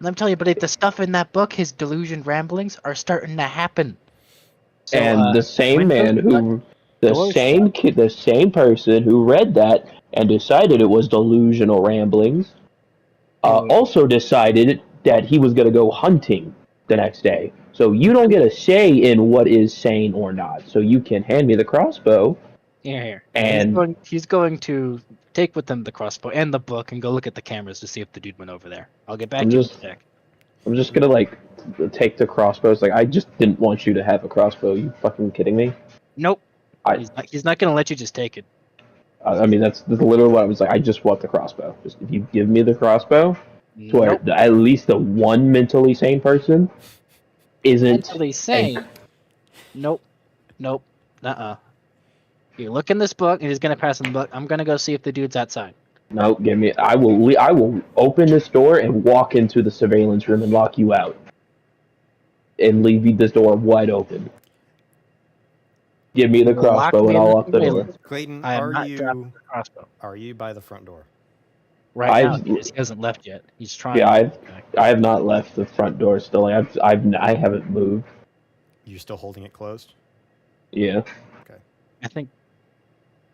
Let me tell you, but if the stuff in that book, his delusion ramblings, are starting to happen. So, And the same windows man who, doors the same person who read that and decided it was delusional ramblings, also decided that he was going to go hunting the next day. So you don't get a say in what is sane or not. So you can hand me the crossbow. here. And- he's going to take with him the crossbow and the book and go look at the cameras to see if the dude went over there. I'll get back I'm to you in just- a sec. I'm just gonna like take the crossbow. It's like I just didn't want you to have a crossbow. You fucking kidding me? Nope. I- He's not going to let you just take it. I mean that's literally what I was like. I just want the crossbow. Just if you give me the crossbow, to where Nope. at least the one mentally sane person isn't. Mentally sane. Nope. Nope. Uh-uh. You look in this book, and he's gonna pass in the book. I'm gonna go see if the dude's outside. No, give me. I will open this door and walk into the surveillance room and lock you out, and leave this door wide open. Give me the You will lock crossbow me and in I'll the lock the door. surveillance. Clayton, I am are not dropping you the crossbow by the front door? right now. I've- He hasn't left yet. He's trying. Yeah, I have not left the front door still. I haven't moved. You're still holding it closed? Yeah. I think.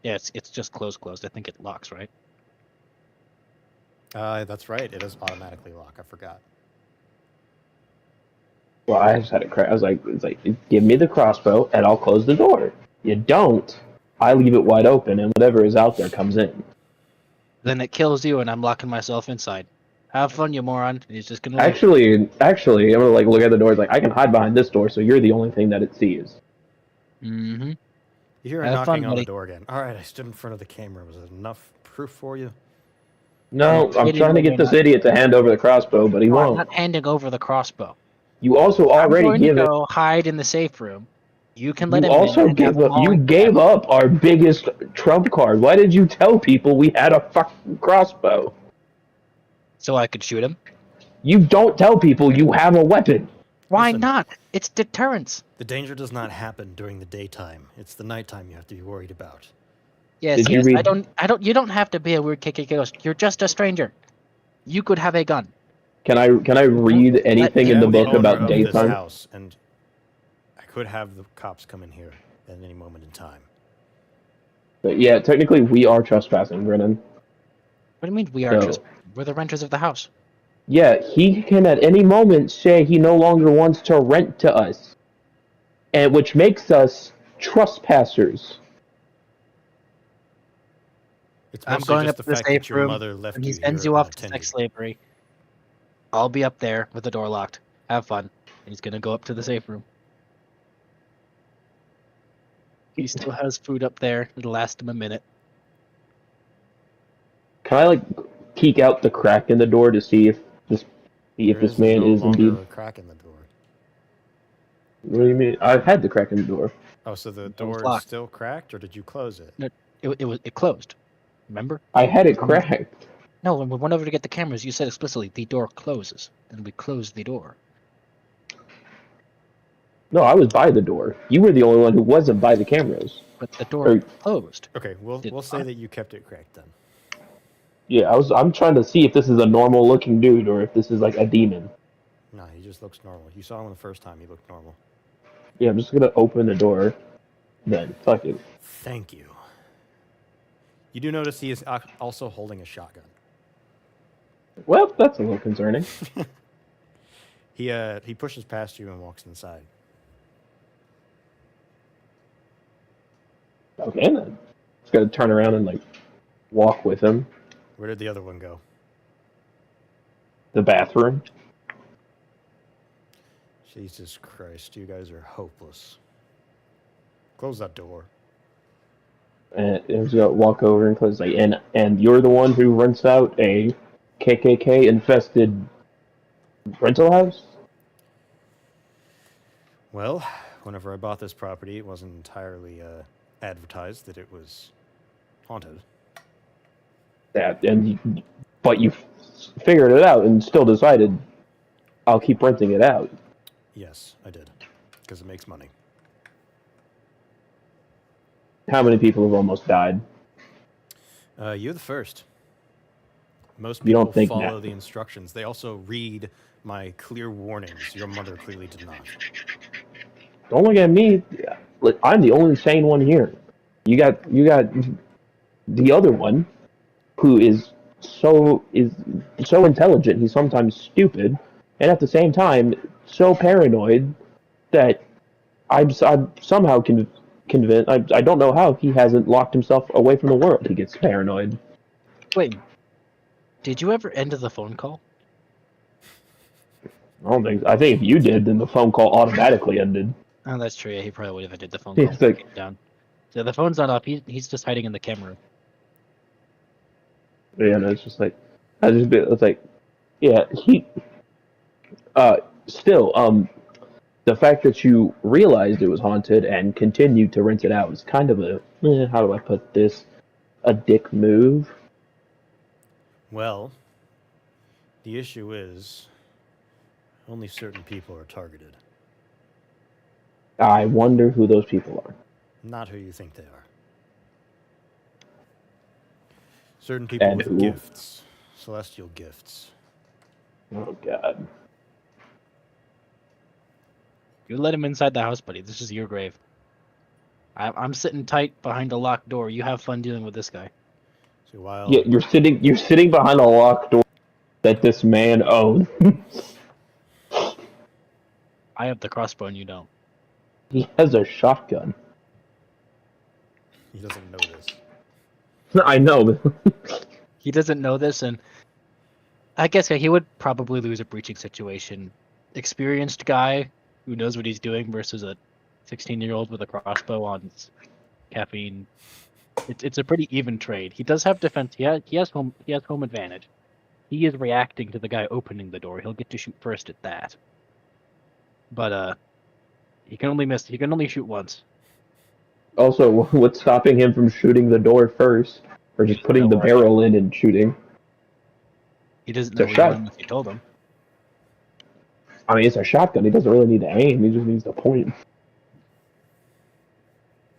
Yeah, it's just closed. I think it locks, right? That's right. It is automatically lock. I forgot. Well, I just had it crack. I was like, it's like, give me the crossbow and I'll close the door. You don't, I leave it wide open and whatever is out there comes in. Then it kills you, and I'm locking myself inside. Have fun, you moron. He's just gonna. Actually, I'm gonna like look at the door. It's like I can hide behind this door, so you're the only thing that it sees. Mm-hmm. You hear a Have knocking fun, on buddy. the door again. All right, I stood in front of the camera. Was it enough proof for you? No, I'm kidding trying to me, get this you're idiot to hand over the crossbow, but he I'm won't. not handing over the crossbow. You also I'm already going give to it. go hide in the safe room. You can let You him in also and gave have up. all You of gave that. up our biggest trump card. Why did you tell people we had a fucking crossbow? So I could shoot him. You don't tell people you have a weapon. Why Listen. not? It's deterrence. The danger does not happen during the daytime. It's the nighttime you have to be worried about. Yes, Did you yes. read- I don't. You don't have to be a weird KKK ghost. You're just a stranger. You could have a gun. Can I read anything in I the am book owner about of this daytime? house, and I could have the cops come in here at any moment in time. But yeah, technically we are trespassing, Brennan. What do you mean we are So- just? We're the renters of the house. Yeah, he can at any moment say he no longer wants to rent to us, and which makes us trespassers. It's I'm mostly going just up the to the fact safe that your room, mother left And he you sends here you off to unattended. sex slavery. I'll be up there with the door locked. Have fun. And he's gonna go up to the safe room. He still has food up there. It'll last him a minute. Can I like peek out the crack in the door to see if There this is man no is longer indeed? a crack in the door. What do you mean? I've had the crack in the door. Oh, so the was door is locked. still cracked, or did you close it? No, it closed. Remember? I had it cracked. No, when we went over to get the cameras, you said explicitly the door closes, and we closed the door. No, I was by the door. You were the only one who wasn't by the cameras. But the door Or- closed. Okay, we'll Did say not. that you kept it cracked then. Yeah, I'm trying to see if this is a normal looking dude or if this is like a demon. No, he just looks normal. You saw him the first time. He looked normal. Yeah, I'm just gonna open the door. Then fuck it. Thank you. You do notice he is also holding a shotgun. Well, that's a little concerning. He pushes past you and walks inside. Okay, then. Just gotta turn around and like walk with him. Where did the other one go? The bathroom. Jesus Christ, you guys are hopeless. Close that door. And I'm just gonna walk over and close like and you're the one who rents out a KKK infested rental house? Well, whenever I bought this property, it wasn't entirely advertised that it was haunted. But you figured it out and still decided I'll keep renting it out. Yes, I did. Because it makes money. How many people have almost died? You're the first. Most You people don't think follow that. the instructions. They also read my clear warnings. Your mother clearly did not. Don't look at me. Look, I'm the only sane one here. You got the other one, who is so intelligent. He's sometimes stupid, and at the same time so paranoid that I'm somehow convinced. I don't know how he hasn't locked himself away from the world. He gets paranoid. Wait, did you ever end the phone call? I think if you did, then the phone call automatically ended. Oh, that's true. Yeah, he probably would have ended the phone call. It's like- Came down. So the phone's not up. He's just hiding in the camera. Yeah, and it's just like it's like, yeah, still, the fact that you realized it was haunted and continued to rent it out was kind of how do I put this, a dick move. Well, the issue is only certain people are targeted. I wonder who those people are. Not who you think they are. Certain people And with who? gifts. Celestial gifts. Oh god. You let him inside the house, buddy. This is your grave. I'm sitting tight behind a locked door. You have fun dealing with this guy. So while Yeah, you're sitting behind a locked door that this man owned. I have the crossbow and you don't. He has a shotgun. he doesn't know this. I know, but He doesn't know this, and I guess he would probably lose a breaching situation. Experienced guy who knows what he's doing versus a 16-year-old with a crossbow on caffeine. It's a pretty even trade. He does have defense. He has home advantage. He is reacting to the guy opening the door. He'll get to shoot first at that. But he can only miss. He can only shoot once. also, what's stopping him from shooting the door first, or just putting the barrel in and shooting? He doesn't It's a know shot. unless you told him. I mean, it's a shotgun. He doesn't really need to aim. He just needs to point.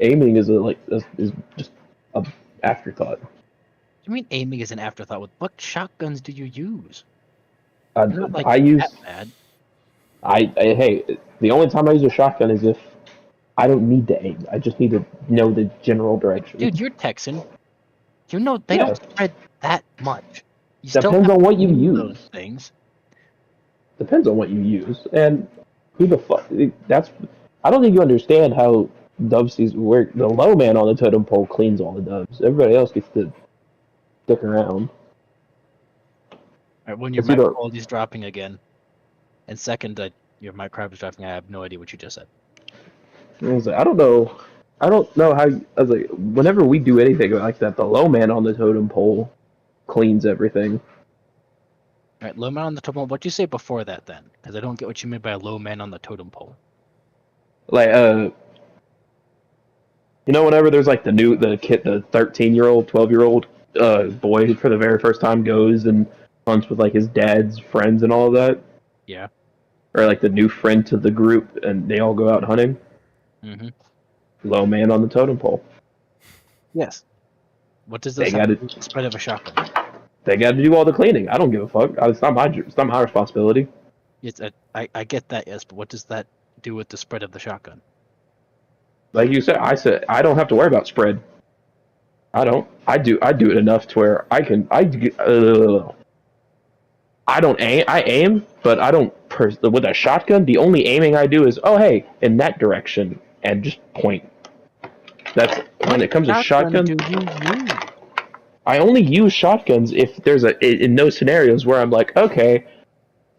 Aiming is just a afterthought. You mean aiming is an afterthought? What shotguns do you use? I They're not like use. that bad. Hey, the only time I use a shotgun is if I don't need to aim. I just need to know the general direction. Dude, you're Texan. You know they Yeah. don't spread that much. You still Depends have on what you to use. those things. Depends on what you use, and who the fuck. That's. I don't think you understand how dove season work. The low man on the totem pole cleans all the doves. Everybody else gets to stick around. Right, when your It's either- micro quality's dropping again, and second, your mic crowd is dropping. I have no idea what you just said. I was like, I don't know how. I was like, whenever we do anything like that, the low man on the totem pole cleans everything. All right, low man on the totem pole. What'd you say before that then? Because I don't get what you mean by a low man on the totem pole. Like, whenever there's like the 13-year-old, 12-year-old boy who for the very first time goes and hunts with like his dad's friends and all of that, Yeah. or like the new friend to the group, and they all go out hunting. Mm-hmm. Low man on the totem pole. Yes. What does They this have gotta- to do with the spread of a shotgun? They got to do all the cleaning. I don't give a fuck. It's not my responsibility. It's I get that, yes, but what does that do with the spread of the shotgun? Like you said, I don't have to worry about spread. I don't. I do it enough to where I can. I don't aim. I aim, but I don't. With a shotgun, the only aiming I do is, oh hey, in that direction, and just point. That's when it comes to shotgun. Do you use? I only use shotguns if there's in those scenarios where I'm like, okay,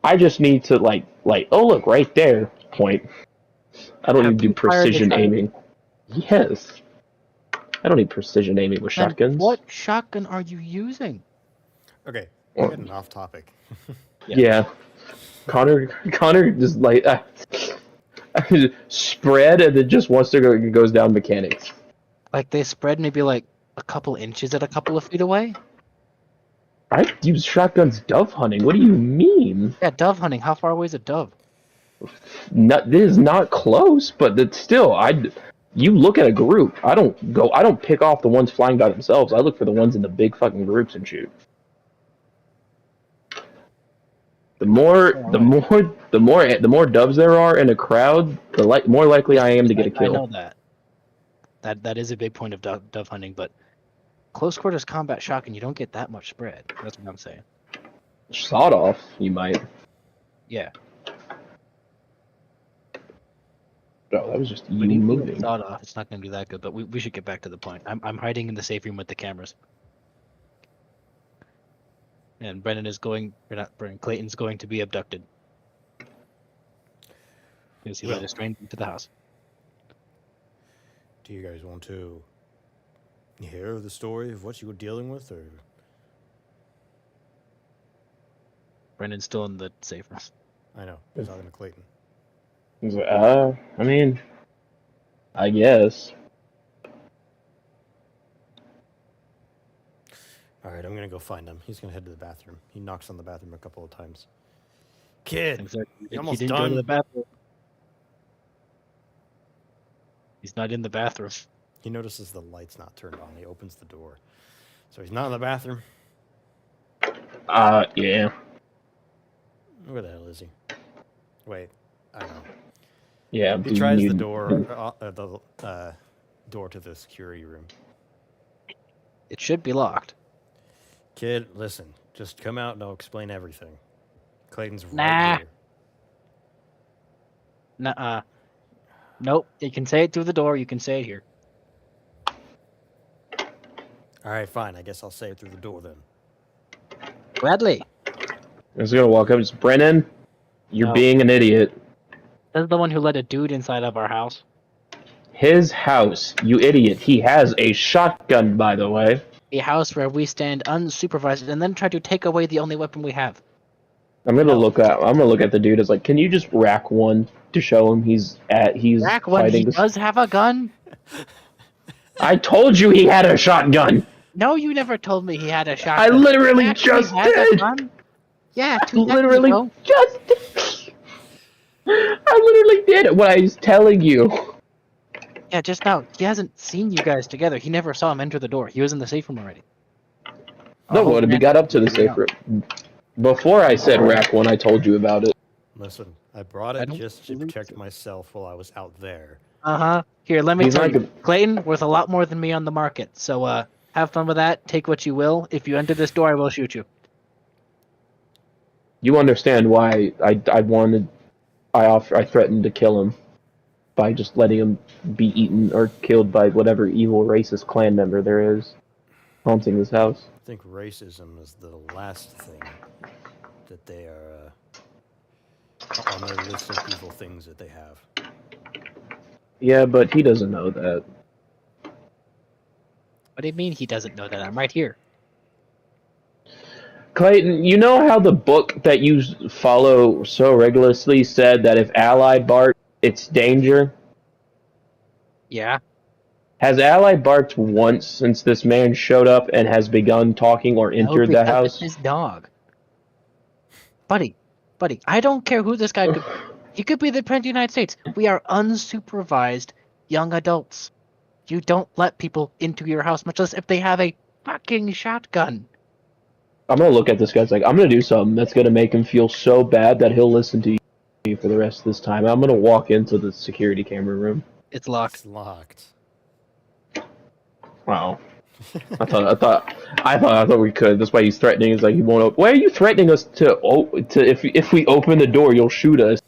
I just need to like, oh look right there, point. I don't need to do precision aiming. Yes. I don't need precision aiming with shotguns. What shotgun are you using? Okay, we're getting off topic. Yeah. Connor just like spread and then just wants to goes down mechanics. Like they spread maybe like a couple inches at a couple of feet away? I use shotguns dove hunting. What do you mean? Yeah, dove hunting. How far away is a dove? This is not close, but that's still you look at a group. I don't pick off the ones flying by themselves. I look for the ones in the big fucking groups and shoot. The more doves there are in a crowd, the more likely I am to get a kill. I know that. That is a big point of dove hunting, but close quarters combat shotgun, you don't get that much spread. That's what I'm saying. Sawed off, you might. Yeah. Oh, that was just you moving. Sawed off. It's not going to be that good, but we should get back to the point. I'm hiding in the safe room with the cameras. And Clayton's going to be abducted. Because he let a stranger into the house. Do you guys want to hear the story of what you were dealing with, or? Brendan's still in the safe room. I know. I was talking to Clayton. He's like, I mean, I guess. All right, I'm gonna go find him. He's gonna head to the bathroom. He knocks on the bathroom a couple of times. Kid, He almost didn't done. go to the bathroom. He's not in the bathroom. He notices the light's not turned on. He opens the door, so he's not in the bathroom. Yeah. Where the hell is he? Wait, I don't know. Yeah. He tries the door, door to the security room. It should be locked. Kid, listen. Just come out and I'll explain everything. Clayton's right Nah. here. Nuh-uh. Nope. You can say it through the door. You can say it here. All right, fine. I guess I'll say it through the door then. Bradley. I was gonna walk up. It's Brennan. You're No. being an idiot. This is the one who let a dude inside of our house. His house, you idiot. He has a shotgun, by the way. A house where we stand unsupervised and then try to take away the only weapon we have. I'm gonna look at the dude as like, can you just rack one to show him he's Rack when he fighting this? does have a gun? I told you he had a shotgun. No, you never told me he had a shotgun. I literally He actually just has a did. gun? Yeah, 2 seconds Literally ago. just did. I literally did what I was telling you. Yeah, just now. He hasn't seen you guys together. He never saw him enter the door. He was in the safe room already. No, when we got up to the safe room. Before I said rack one, I told you about it. Listen, I brought I it don't just to believe protect so. myself while I was out there. Uh-huh. Here, let me He's tell not you. gonna- Clayton, worth a lot more than me on the market. So, have fun with that. Take what you will. If you enter this door, I will shoot you. You understand why I threatened to kill him by just letting him be eaten or killed by whatever evil racist clan member there is haunting this house. I think racism is the last thing that they are on their list of evil things that they have. Yeah, but he doesn't know that. What do you mean he doesn't know that? I'm right here. Clayton, you know how the book that you follow so regularly said that if Ally barks, it's danger? Yeah. Has Ally barked once since this man showed up and has begun talking or No, entered the because it's house? his dog. Buddy, I don't care who this guy could. He could be the President of the United States. We are unsupervised young adults. You don't let people into your house, much less if they have a fucking shotgun. I'm gonna look at this guy's like, I'm gonna do something that's gonna make him feel so bad that he'll listen to you for the rest of this time. I'm gonna walk into the security camera room. It's locked. It's locked. Wow. I thought we could. That's why he's threatening. He's like, he won't. Why are you threatening us to if we open the door, you'll shoot us?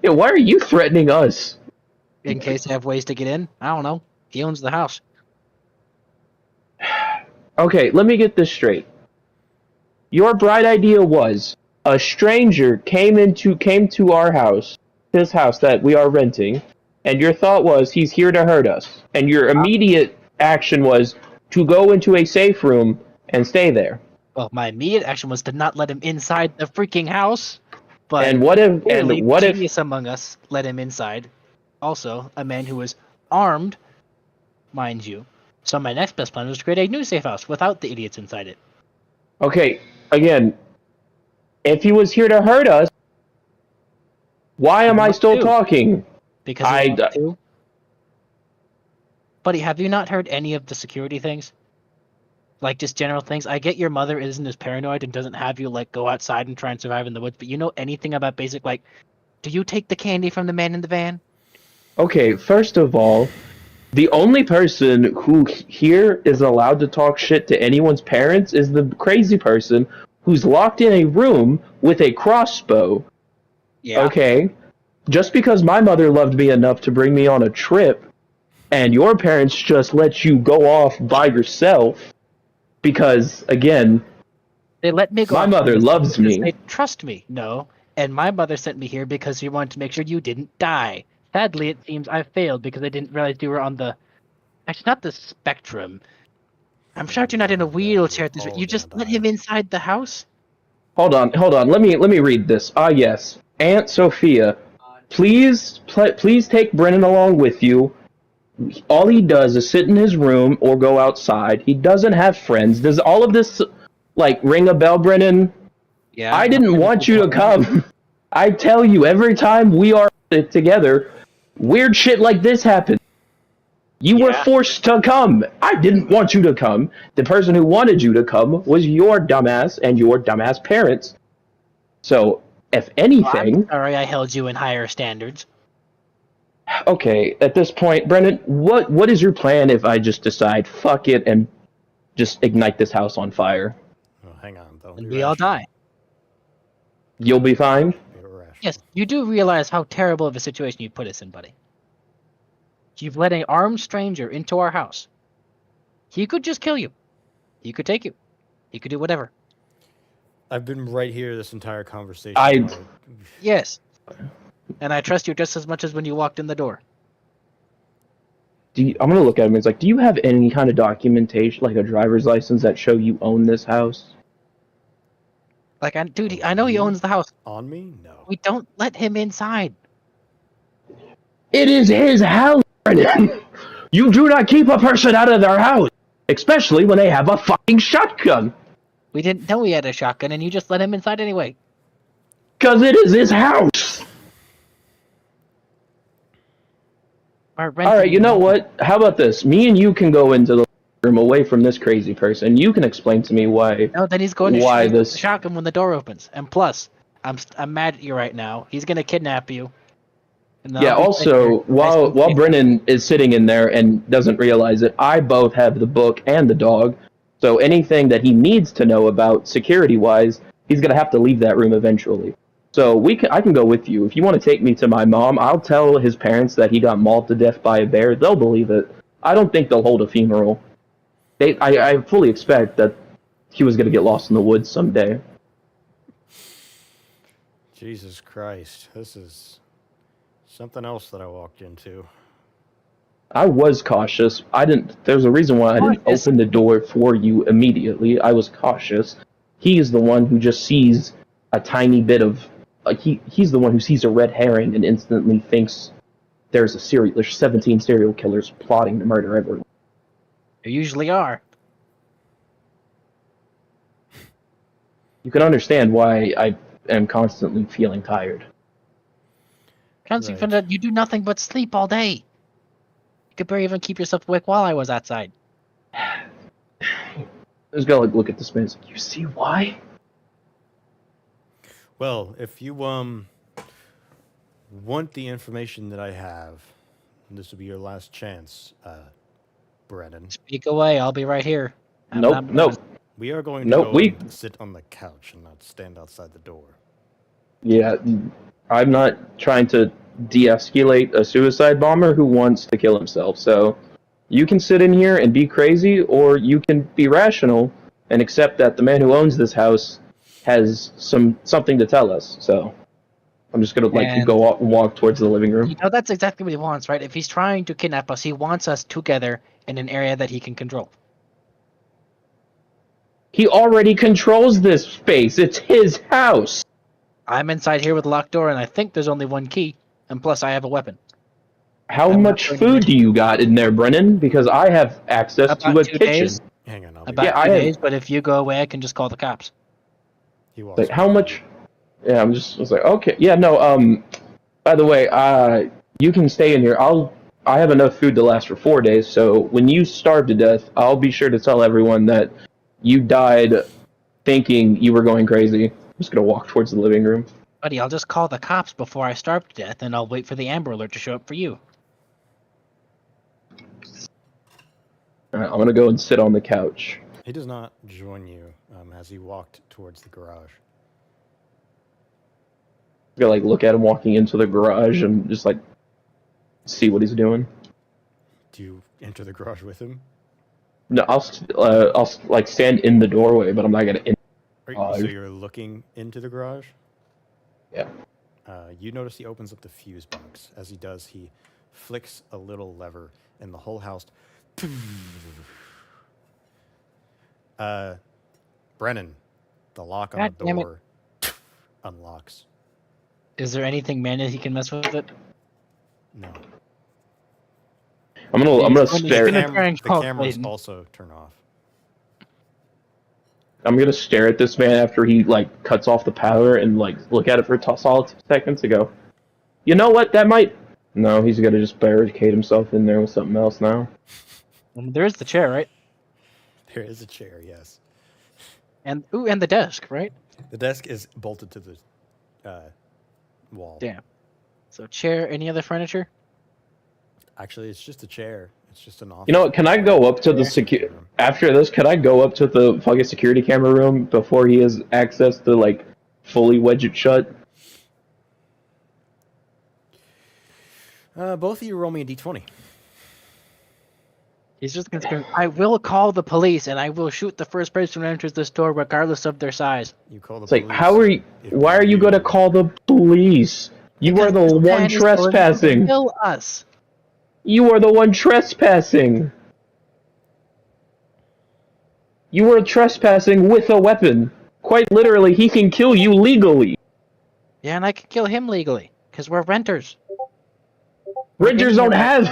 Yeah, why are you threatening us? In case they have ways to get in. I don't know. He owns the house. Okay, let me get this straight. Your bright idea was a stranger came to our house, this house that we are renting, and your thought was he's here to hurt us. And your immediate action was to go into a safe room and stay there. Well, my immediate action was to not let him inside the freaking house. But And what if clearly, and what the if genius among us let him inside. Also, a man who was armed, mind you. So my next best plan was to create a new safe house without the idiots inside it. Okay, again, if he was here to hurt us, why am I still talking? Because he wants to. Buddy, have you not heard any of the security things? Like, just general things? I get your mother isn't as paranoid and doesn't have you, like, go outside and try and survive in the woods, but you know anything about basic, like, do you take the candy from the man in the van? Okay, first of all, the only person who here is allowed to talk shit to anyone's parents is the crazy person who's locked in a room with a crossbow. Yeah. Okay? Just because my mother loved me enough to bring me on a trip, and your parents just let you go off by yourself, because, again, They let me go. my mother loves me. They trust me. No. And my mother sent me here because she wanted to make sure you didn't die. Sadly, it seems I failed because I didn't realize you were on the... Actually, not the spectrum. I'm shocked you're not in a wheelchair at this rate. You just let him inside the house? Hold on. Let me read this. Ah, yes. Aunt Sophia, please take Brennan along with you. All he does is sit in his room or go outside. He doesn't have friends. Does all of this, like, ring a bell, Brennan? Yeah. I didn't want you to come. I tell you, every time we are together, weird shit like this happens. You were forced to come. I didn't want you to come. The person who wanted you to come was your dumbass and your dumbass parents. So, if anything... I'm sorry I held you in higher standards. Okay, at this point, Brendan, what is your plan if I just decide, fuck it, and just ignite this house on fire? Oh, hang on, though. And we all die. You'll be fine? Yes, you do realize how terrible of a situation you put us in, buddy. You've let an armed stranger into our house. He could just kill you. He could take you. He could do whatever. I've been right here this entire conversation. Yes. And I trust you just as much as when you walked in the door. I'm going to look at him and it's like, do you have any kind of documentation, like a driver's license that show you own this house? Like, dude, I know he owns the house. On me? No. We don't let him inside. It is his house, Brendan! You do not keep a person out of their house, especially when they have a fucking shotgun. We didn't know he had a shotgun, and you just let him inside anyway. Because it is his house! Alright, you know what? How about this? Me and you can go into the room away from this crazy person. You can explain to me why... No, then he's going to shoot the shotgun when the door opens. And plus, I'm mad at you right now. He's going to kidnap you. Yeah, also, while Brennan is sitting in there and doesn't realize it, I both have the book and the dog. So anything that he needs to know about security-wise, he's going to have to leave that room eventually. So I can go with you. If you want to take me to my mom, I'll tell his parents that he got mauled to death by a bear. They'll believe it. I don't think they'll hold a funeral. I fully expect that he was going to get lost in the woods someday. Jesus Christ. This is something else that I walked into. I was cautious. I didn't. There's a reason why I didn't Cautious? open the door for you immediately. I was cautious. He is the one who just sees a tiny bit of. He's the one who sees a red herring and instantly thinks there's 17 serial killers plotting to murder everyone. There usually are. You can understand why I am constantly feeling tired. Constantly, you do nothing but sleep all day. You could barely even keep yourself awake while I was outside. I just gotta look at this man. It's like, you see why? Well, if you want the information that I have, this will be your last chance, Brennan. Speak away. I'll be right here. Nope. We are going to go and sit on the couch and not stand outside the door. Yeah, I'm not trying to de-escalate a suicide bomber who wants to kill himself. So you can sit in here and be crazy, or you can be rational and accept that the man who owns this house has something to tell us. So I'm just gonna walk towards the living room. You know, that's exactly what he wants, right? If he's trying to kidnap us, he wants us together in an area that he can control. He already controls this space. It's his house. I'm inside here with a locked door, and I think there's only one key. And plus, I have a weapon. How much food do you got in there, Brennan? Because I have access to a 2 kitchen. days. Hang on, About 2 days, but if you go away, I can just call the cops. He walks like, how much? Yeah, I was like, okay, yeah, no. By the way, you can stay in here. I have enough food to last for 4 days. So when you starve to death, I'll be sure to tell everyone that you died thinking you were going crazy. I'm just gonna walk towards the living room. Buddy, I'll just call the cops before I starve to death, and I'll wait for the Amber Alert to show up for you. Alright, I'm gonna go and sit on the couch. He does not join you as he walked towards the garage. I'm gonna look at him walking into the garage and just see what he's doing. Do you enter the garage with him? No, I'll stand in the doorway, but I'm not gonna. So you're looking into the garage? Yeah. You notice he opens up the fuse box. As he does, he flicks a little lever, and the whole house. Brennan, the lock on the door unlocks. Is there anything manual he can mess with it? No. I'm gonna stare. The cameras also turn off. I'm gonna stare at this man after he cuts off the power and look at it for a solid 2 seconds and go, you know what? That might. No, he's gonna just barricade himself in there with something else now. There is the chair, right? There is a chair, yes. And the desk, right? The desk is bolted to the wall. Damn. So chair, any other furniture? Actually, it's just a chair. It's just an office. You know what? Can I go up to the after this? Can I go up to the fucking security camera room before he has access to fully wedge it shut? Both of you roll me a d20. He's just going to scream, I will call the police, and I will shoot the first person who enters this door, regardless of their size. You call the It's police. how are you? Why are you going to call the police? You are the one trespassing. Kill us. You are the one trespassing. You are trespassing with a weapon. Quite literally, he can kill you legally. Yeah, and I can kill him legally, because we're renters. Renters don't have...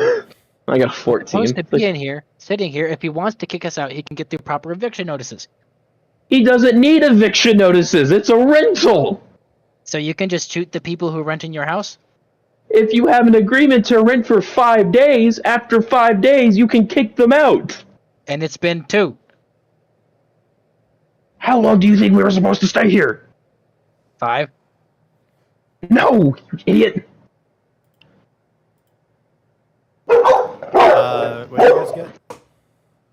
I got a 14. He's supposed to be in here, sitting here. If he wants to kick us out, he can get the proper eviction notices. He doesn't need eviction notices. It's a rental. So you can just shoot the people who rent in your house? If you have an agreement to rent for 5 days, after 5 days, you can kick them out. And it's been 2. How long do you think we were supposed to stay here? 5. No, you idiot. What did you guys get?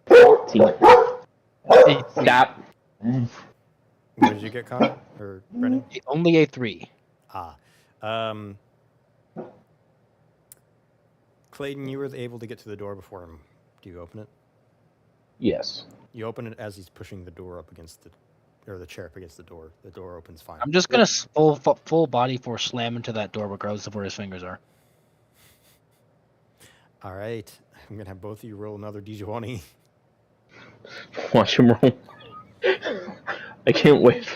14. Stop. What did you get, Connor? Or Brennan? Only a 3. Clayton, you were able to get to the door before him. Do you open it? Yes. You open it as he's pushing the door up against the chair up against the door. The door opens fine. I'm just going to full body force slam into that door regardless of where his fingers are. All right. I'm going to have both of you roll another d20. Watch him roll. I can't wait.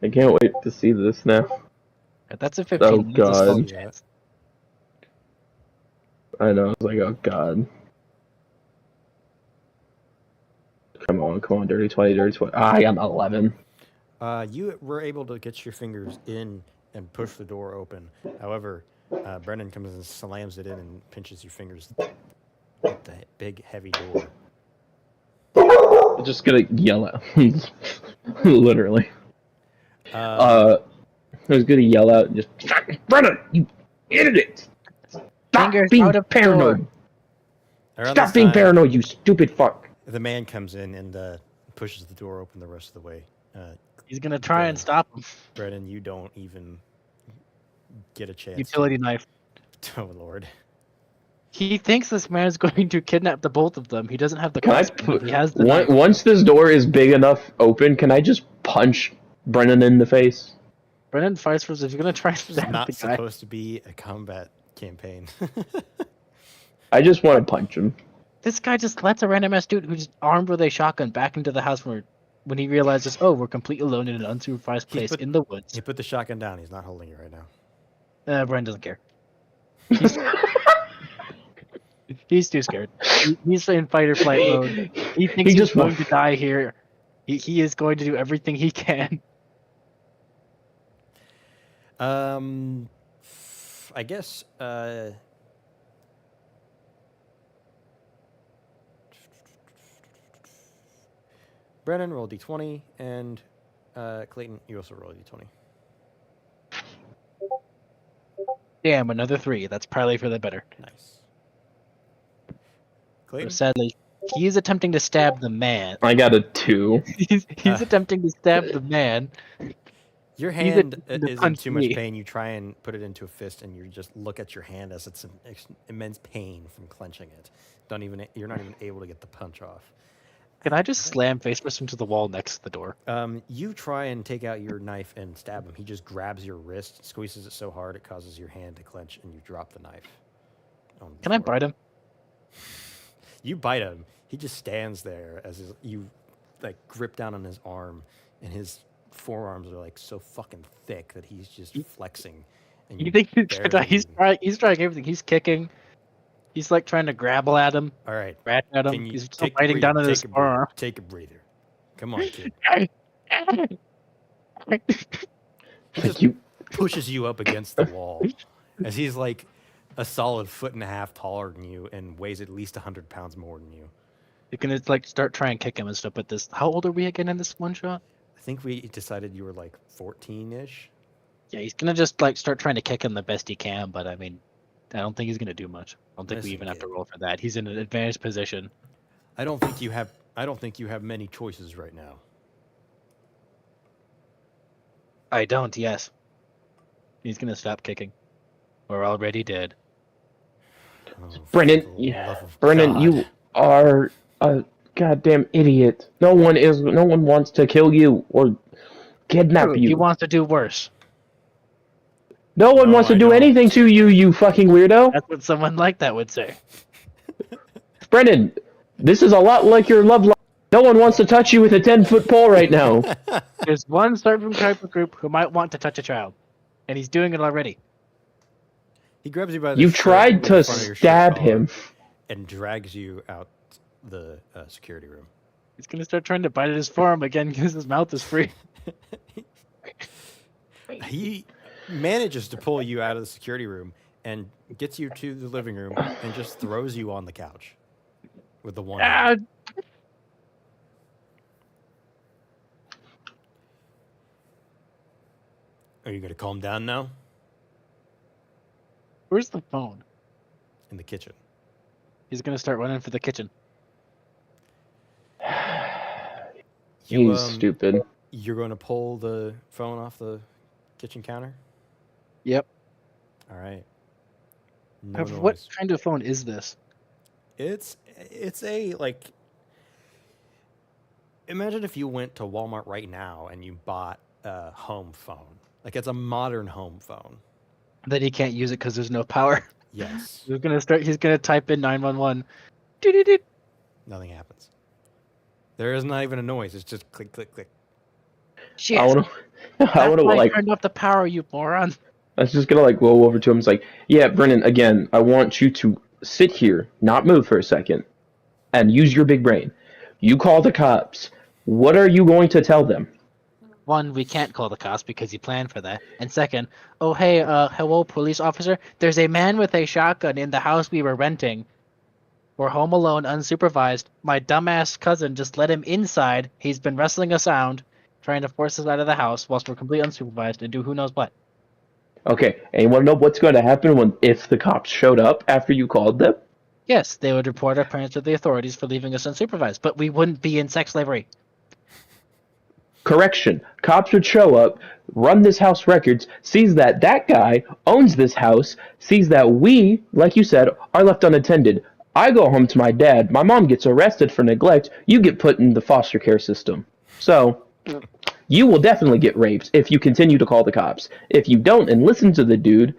I can't wait to see this now. That's a 15. Oh, That's a small God. chance. I know. I was like, oh, God. Come on, dirty 20, dirty 20. Ah, I got an 11. You were able to get your fingers in and push the door open. However, Brennan comes and slams it in and pinches your fingers with the big, heavy door. I'm just gonna yell at him. Literally. I was gonna yell out and just, Brennan, you idiot! Stop Fingers being out of the paranoid! Around Stop this being time, paranoid, you stupid fuck! The man comes in and pushes the door open the rest of the way. He's gonna try and stop him. Brennan, you don't even get a chance. Utility knife. Oh, Lord. He thinks this man is going to kidnap the both of them. He doesn't have the Can I costume, put, but he has the knife. once this door is big enough open, can I just punch Brennan in the face? Brennan fights for us if you're gonna try and It's stab not the guy. supposed to be a combat campaign. I just want to punch him. This guy just lets a random ass dude who's armed with a shotgun back into the house when he realizes, oh, we're completely alone in an unsupervised place in the woods. He put the shotgun down. He's not holding it right now. Brennan doesn't care. He's too scared. He's in fight or flight mode. He thinks he's going to die here. He is going to do everything he can. I guess. Brennan, roll d20, and Clayton, you also roll d20. Damn, another 3. That's probably for the better. Nice. Clayton? Sadly, he is attempting to stab the man. I got a 2. He's attempting to stab the man. Your hand attempting to is in punch too much me. pain. You try and put it into a fist, and you just look at your hand as it's in immense pain from clenching it. You're not even able to get the punch off. Can I just slam face first into the wall next to the door? You try and take out your knife and stab him. He just grabs your wrist, squeezes it so hard it causes your hand to clench, and you drop the knife. Can I bite him? You bite him. He just stands there as you like grip down on his arm, and his forearms are like so fucking thick that he's just flexing. And You think he's trying everything? He's kicking. He's like trying to grabble at him. All right. Rat at him. He's still biting down on his forearm. Take a breather. Come on, kid. He just pushes you up against the wall as he's like a solid 1.5 feet taller than you and weighs at least 100 pounds more than you. You can like start trying to kick him and stuff. But this, how old are we again in this one shot? I think we decided you were like 14-ish. Yeah, he's gonna just like start trying to kick him the best he can. But I mean, I don't think he's gonna do much. I don't think we even have to roll for that. He's in an advanced position. I don't think you have many choices right now. I don't. Yes. He's gonna stop kicking. We're already dead. Oh, Brennan, for the love of Brennan, God. you are a goddamn idiot. No one wants to kill you or kidnap you. He wants to do worse. No one No, wants to I do don't. anything to you, you fucking weirdo. That's what someone like that would say. Brennan, this is a lot like your love life. No one wants to touch you with a 10-foot pole right now. There's one certain type of group who might want to touch a child, and he's doing it already. He grabs you by the You shirt tried with to the front of your shirt stab collar him. and drags you out the security room. He's gonna start trying to bite at his forearm again because his mouth is free. He manages to pull you out of the security room and gets you to the living room and just throws you on the couch with the one hand. Are you going to calm down now? Where's the phone? In the kitchen. He's gonna start running for the kitchen. He's stupid. You're going to pull the phone off the kitchen counter? Yep. All right. No noise. What kind of phone is this? It's a like. Imagine if you went to Walmart right now and you bought a home phone. Like it's a modern home phone. That he can't use it because there's no power. Yes. He's gonna type in 911. Doo-doo-doo. Nothing happens. There is not even a noise. It's just click, click, click. Shit. I want to. I That's want to why I like. turned off the power, you moron. I was just gonna like go over to him. It's like, yeah, Brennan. Again, I want you to sit here, not move for a second, and use your big brain. You call the cops. What are you going to tell them? One, we can't call the cops because he planned for that. And second, oh hey, hello, police officer. There's a man with a shotgun in the house we were renting. We're home alone, unsupervised. My dumbass cousin just let him inside. He's been wrestling us around, trying to force us out of the house whilst we're completely unsupervised and do who knows what. Okay, and you want to know what's going to happen when if the cops showed up after you called them? Yes, they would report our parents to the authorities for leaving us unsupervised, but we wouldn't be in sex slavery. Correction. Cops would show up, run this house records, sees that that guy owns this house, sees that we, like you said, are left unattended. I go home to my dad. My mom gets arrested for neglect. You get put in the foster care system. So, you will definitely get raped if you continue to call the cops. If you don't and listen to the dude,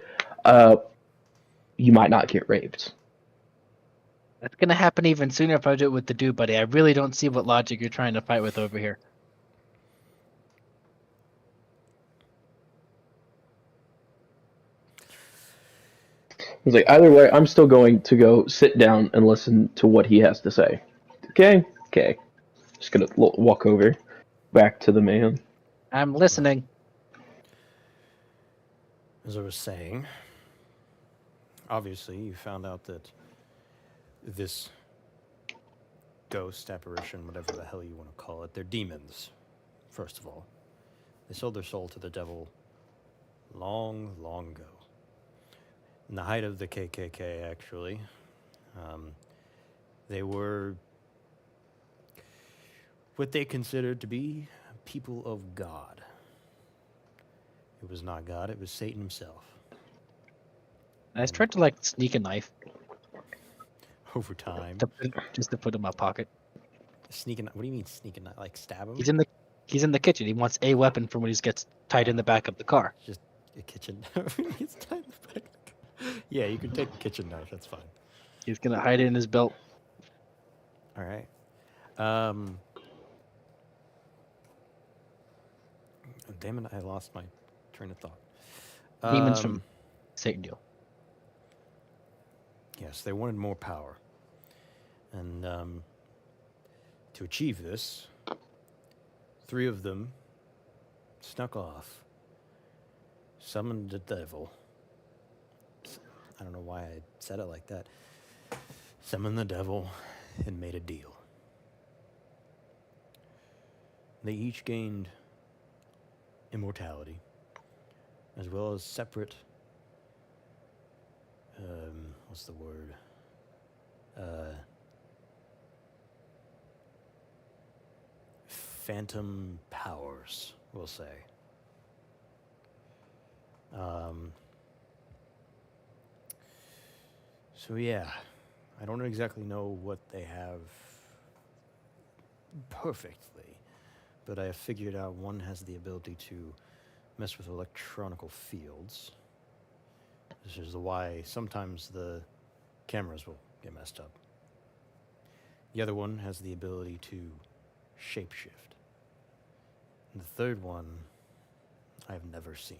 you might not get raped. That's gonna happen even sooner if I do it with the dude, buddy. I really don't see what logic you're trying to fight with over here. He's like, either way, I'm still going to go sit down and listen to what he has to say. Okay? Okay. Just gonna walk over back to the man. I'm listening. As I was saying, obviously you found out that this ghost, apparition, whatever the hell you want to call it, they're demons, first of all. They sold their soul to the devil long, long ago. In the height of the KKK, actually. They were what they considered to be people of God. It was not God, it was Satan himself. I tried to like sneak a knife Over time. just to put in my pocket. Sneaking, what do you mean sneaking? Like stab him? He's in the kitchen. He wants a weapon for when he gets tied in the back of the car. Just a kitchen knife. It's tied in the back. Yeah, you can take a kitchen knife, that's fine. He's gonna hide it in his belt. Alright. Damn it, I lost my train of thought. Demons from Satan deal. Yes, they wanted more power. And to achieve this, 3 of them snuck off, summoned the devil. I don't know why I said it like that. Summoned the devil and made a deal. They each gained immortality, as well as separate, what's the word? Phantom powers, we'll say. So yeah, I don't exactly know what they have perfectly, but I have figured out one has the ability to mess with electronical fields. This is why sometimes the cameras will get messed up. The other one has the ability to shapeshift. And the third one, I've never seen.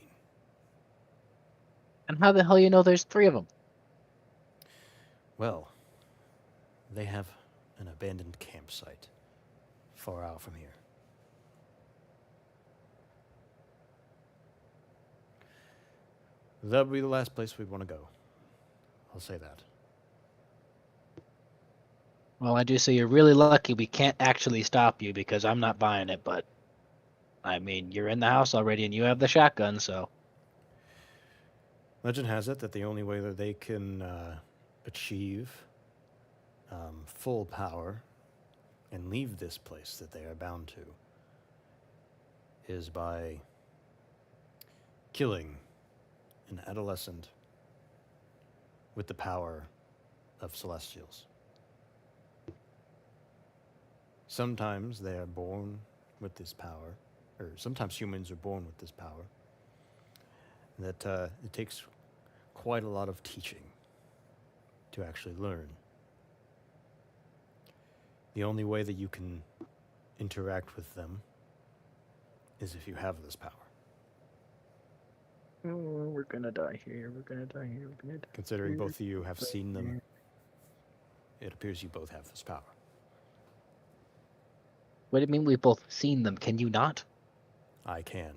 And how the hell you know there's 3 of them? Well, they have an abandoned campsite far out from here. That would be the last place we'd want to go. I'll say that. Well, I do say you're really lucky we can't actually stop you because I'm not buying it, but I mean, you're in the house already and you have the shotgun, so. Legend has it that the only way that they can achieve full power and leave this place that they are bound to is by killing an adolescent with the power of celestials. Sometimes they are born with this power, or sometimes humans are born with this power. That it takes quite a lot of teaching to actually learn. The only way that you can interact with them is if you have this power. Oh, we're gonna die here. We're gonna die here. We're gonna die. Considering both of you have seen them, it appears you both have this power. What do you mean we've both seen them? Can you not? I can.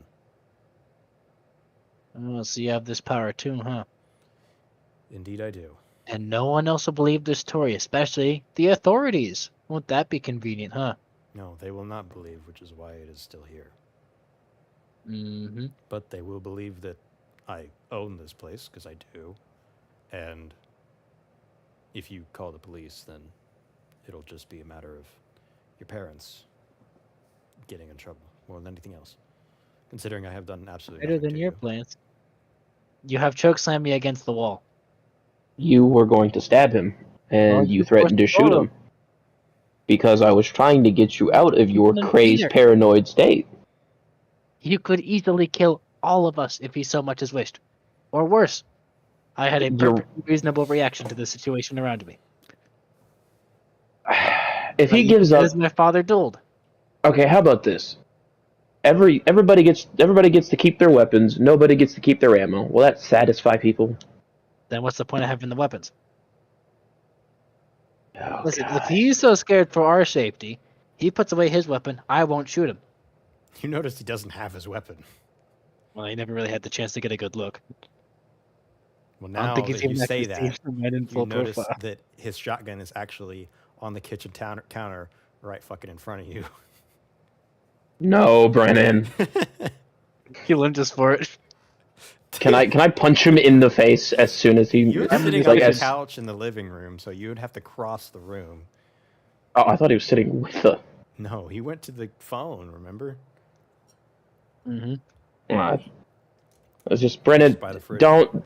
Oh, so you have this power too, huh? Indeed I do. And no one else will believe this story, especially the authorities. Won't that be convenient, huh? No, they will not believe, which is why it is still here. Mm-hmm. But they will believe that I own this place, because I do. And if you call the police, then it'll just be a matter of your parents getting in trouble more than anything else. Considering I have done absolutely Better nothing than to your you. plans. You have chokeslammed me against the wall. You were going to stab him, and Well, you you threatened to forced shoot the him. Because I was trying to get you out of your couldn't be crazed, there. paranoid state. You could easily kill all of us if he so much as wished. Or worse, I had a You're- perfectly reasonable reaction to the situation around me. If he But gives you up, did as my father told. okay, how about this? Everybody gets to keep their weapons. Nobody gets to keep their ammo. Will that satisfy people? Then what's the point of having the weapons? Oh, Listen, God. if he's so scared for our safety, he puts away his weapon, I won't shoot him. You notice he doesn't have his weapon. Well, he never really had the chance to get a good look. Well, I don't now think he's that you even say actually that, seen men in you full notice profile. that his shotgun is actually on the kitchen counter right fucking in front of you. No, Brennan. Kill him just for it. Can I punch him in the face as soon as he? You're I'm sitting just on like the as, couch in the living room, so you would have to cross the room. Oh, I thought he was sitting with the. No, he went to the phone, remember? Mm-hmm. It was just Brennan. Just by the fridge. Don't.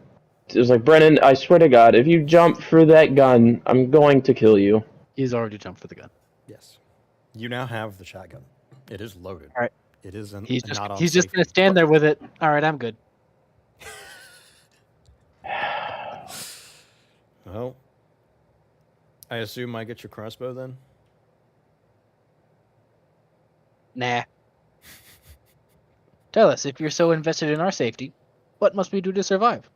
It was like Brennan. I swear to God, if you jump for that gun, I'm going to kill you. He's already jumped for the gun. Yes. You now have the shotgun. It is loaded. All right. It is He's just not on he's just gonna safety. stand there with it. All right, I'm good. Well, I assume I get your crossbow then? Nah. Tell us, if you're so invested in our safety, what must we do to survive?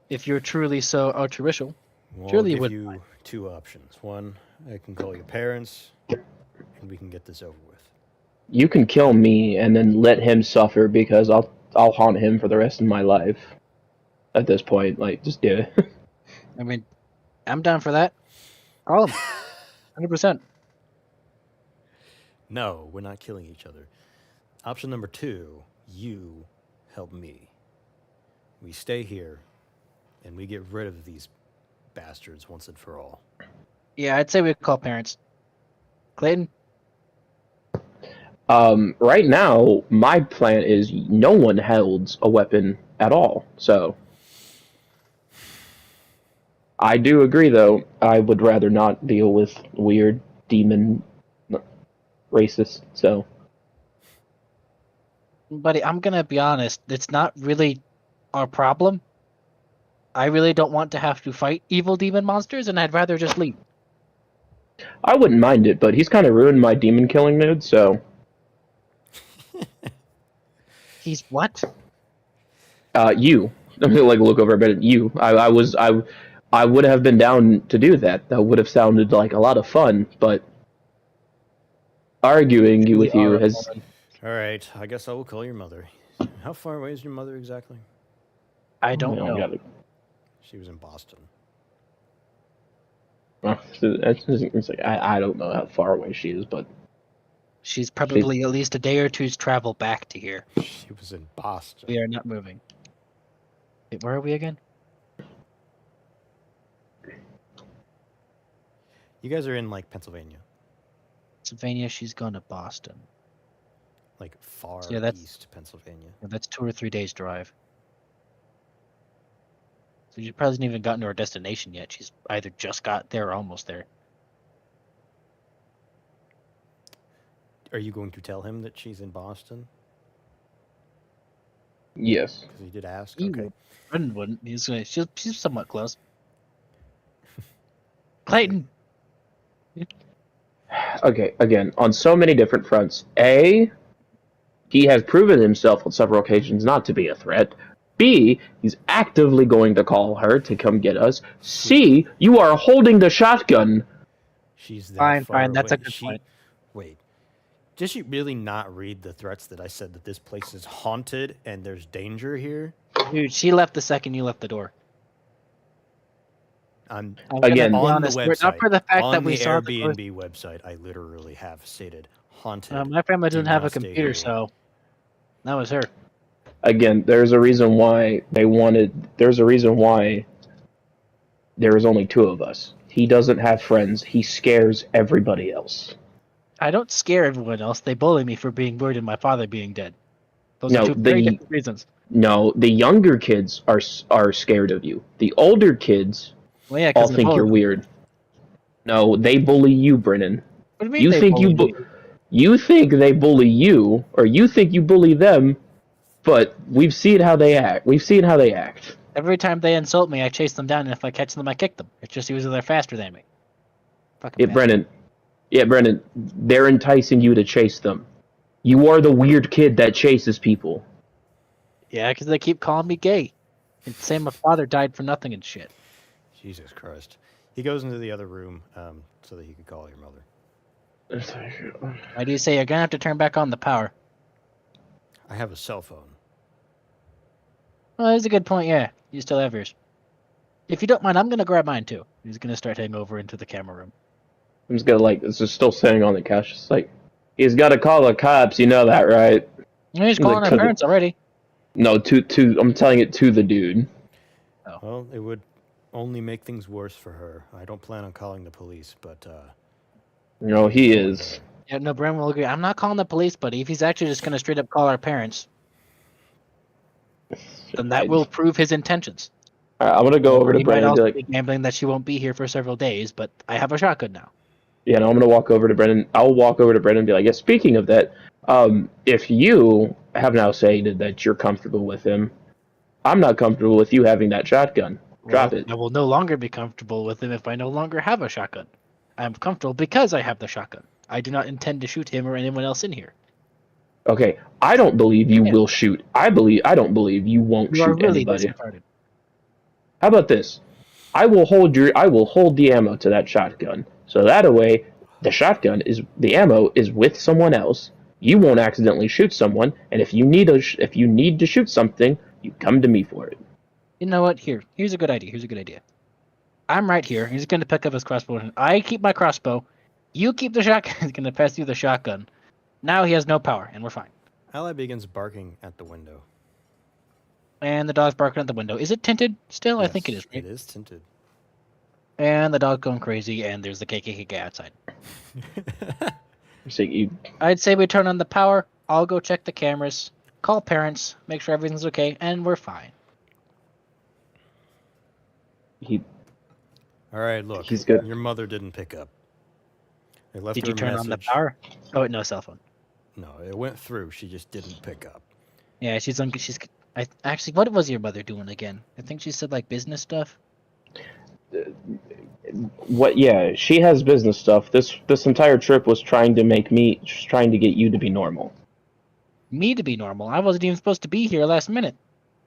If you're truly so altruistic, Well, surely I'll you give would. you two options. One, I can call your parents, and we can get this over with. You can kill me and then let him suffer because I'll haunt him for the rest of my life. At this point, like, just do it. I mean, I'm down for that. Call him. 100%. No, we're not killing each other. Option number two, you help me. We stay here, and we get rid of these bastards once and for all. Yeah, I'd say we call parents. Clayton? Right now, my plan is no one holds a weapon at all. So, I do agree, though. I would rather not deal with weird demon racists. So, Buddy, I'm gonna be honest. It's not really our problem. I really don't want to have to fight evil demon monsters, and I'd rather just leave. I wouldn't mind it, but he's kind of ruined my demon killing mood. So, He's what? you. I'm gonna like look over a bit at you. I would have been down to do that. That would have sounded like a lot of fun, but arguing with you has. All right, I guess I will call your mother. How far away is your mother exactly? I don't know. God. She was in Boston. It's like I don't know how far away she is, but She's probably at least a day or two's travel back to here. She was in Boston. We are not moving. Wait, where are we again? You guys are in, like, Pennsylvania. Pennsylvania, she's gone to Boston. Like, far So, yeah, that's- east Pennsylvania. Yeah, that's 2 or 3 days drive. So she probably hasn't even gotten to her destination yet. She's either just got there or almost there. Are you going to tell him that she's in Boston? yes. Because he did ask. He Okay. would. Brendan wouldn't. She's somewhat close. Clayton. Okay, again, on so many different fronts. A, he has proven himself on several occasions not to be a threat. B, he's actively going to call her to come get us. C, you are holding the shotgun. She's that Fine, far fine. That's a away. good point. Wait. Did she really not read the threats that I said that this place is haunted and there's danger here? Dude, she left the second you left the door. I'm Again, gonna be on the honest, website. not for the fact on that we the saw Airbnb website, I literally have stated haunted. my family Do doesn't have a not stay computer, here. so that was her. Again, there's a reason why there's a reason why there is only two of us. He doesn't have friends. He scares everybody else. I don't scare everyone else. They bully me for being worried and my father being dead. Those No, are two very different reasons. No, the younger kids are scared of you. The older kids Well, yeah, all because think you're weird. No, they bully you, Brennan. What do you mean You they think bully me? you think they bully you, or you think you bully them, but we've seen how they act. We've seen how they act. Every time they insult me, I chase them down, and if I catch them, I kick them. It's just usually they're faster than me. Fucking Yeah, bastard. Brennan, they're enticing you to chase them. You are the weird kid that chases people. Yeah, because they keep calling me gay. And saying my father died for nothing and shit. Jesus Christ. He goes into the other room so that he can call your mother. Why do you say you're gonna have to turn back on the power? I have a cell phone. Well, that's a good point, yeah. You still have yours. If you don't mind, I'm gonna grab mine too. He's gonna start heading over into the camera room. I'm just gonna it's just still sitting on the couch. It's like, he's got to call the cops. You know that, right? He's calling our parents already. No, I'm telling it to the dude. Oh. Well, it would only make things worse for her. I don't plan on calling the police, but No, he is. Yeah, no, Bren will agree. I'm not calling the police, buddy. If he's actually just gonna straight up call our parents, then that will prove his intentions. Alright, I'm gonna go over to He might Brennan and be also like, be gambling that she won't be here for several days, but I have a shotgun now. yeah, no, I'm gonna walk over to Brennan. I'll walk over to Brennan and be like, yeah, speaking of that, if you have now stated that you're comfortable with him, I'm not comfortable with you having that shotgun. Drop it. I will no longer be comfortable with him if I no longer have a shotgun. I'm comfortable because I have the shotgun. I do not intend to shoot him or anyone else in here. Okay, I don't believe you will shoot. I don't believe you won't You are shoot really anybody. disappointed. How about this? I will hold the ammo to that shotgun. So that way the ammo is with someone else. You won't accidentally shoot someone, and if you need to shoot something, you come to me for it. You know what? Here's a good idea. I'm right here. He's going to pick up his crossbow. And I keep my crossbow. You keep the shotgun. He's going to pass you the shotgun. Now he has no power, and we're fine. Ally begins barking at the window. And the dog's barking at the window. Is it tinted still? I think it Yes, is, right? It is tinted. And the dog's going crazy, and there's the KKK guy outside. So I'd say we turn on the power. I'll go check the cameras, call parents, make sure everything's okay, and we're fine. All right, look. He's good. Your mother didn't pick up. I left Did her you turn a on the message. power? Oh, wait, no cell phone. No, it went through. She just didn't pick up. Yeah, she's actually, what was your mother doing again? I think she said like business stuff. What? Yeah, she has business stuff. This entire trip was trying to get you to be normal. Me to be normal. I wasn't even supposed to be here last minute.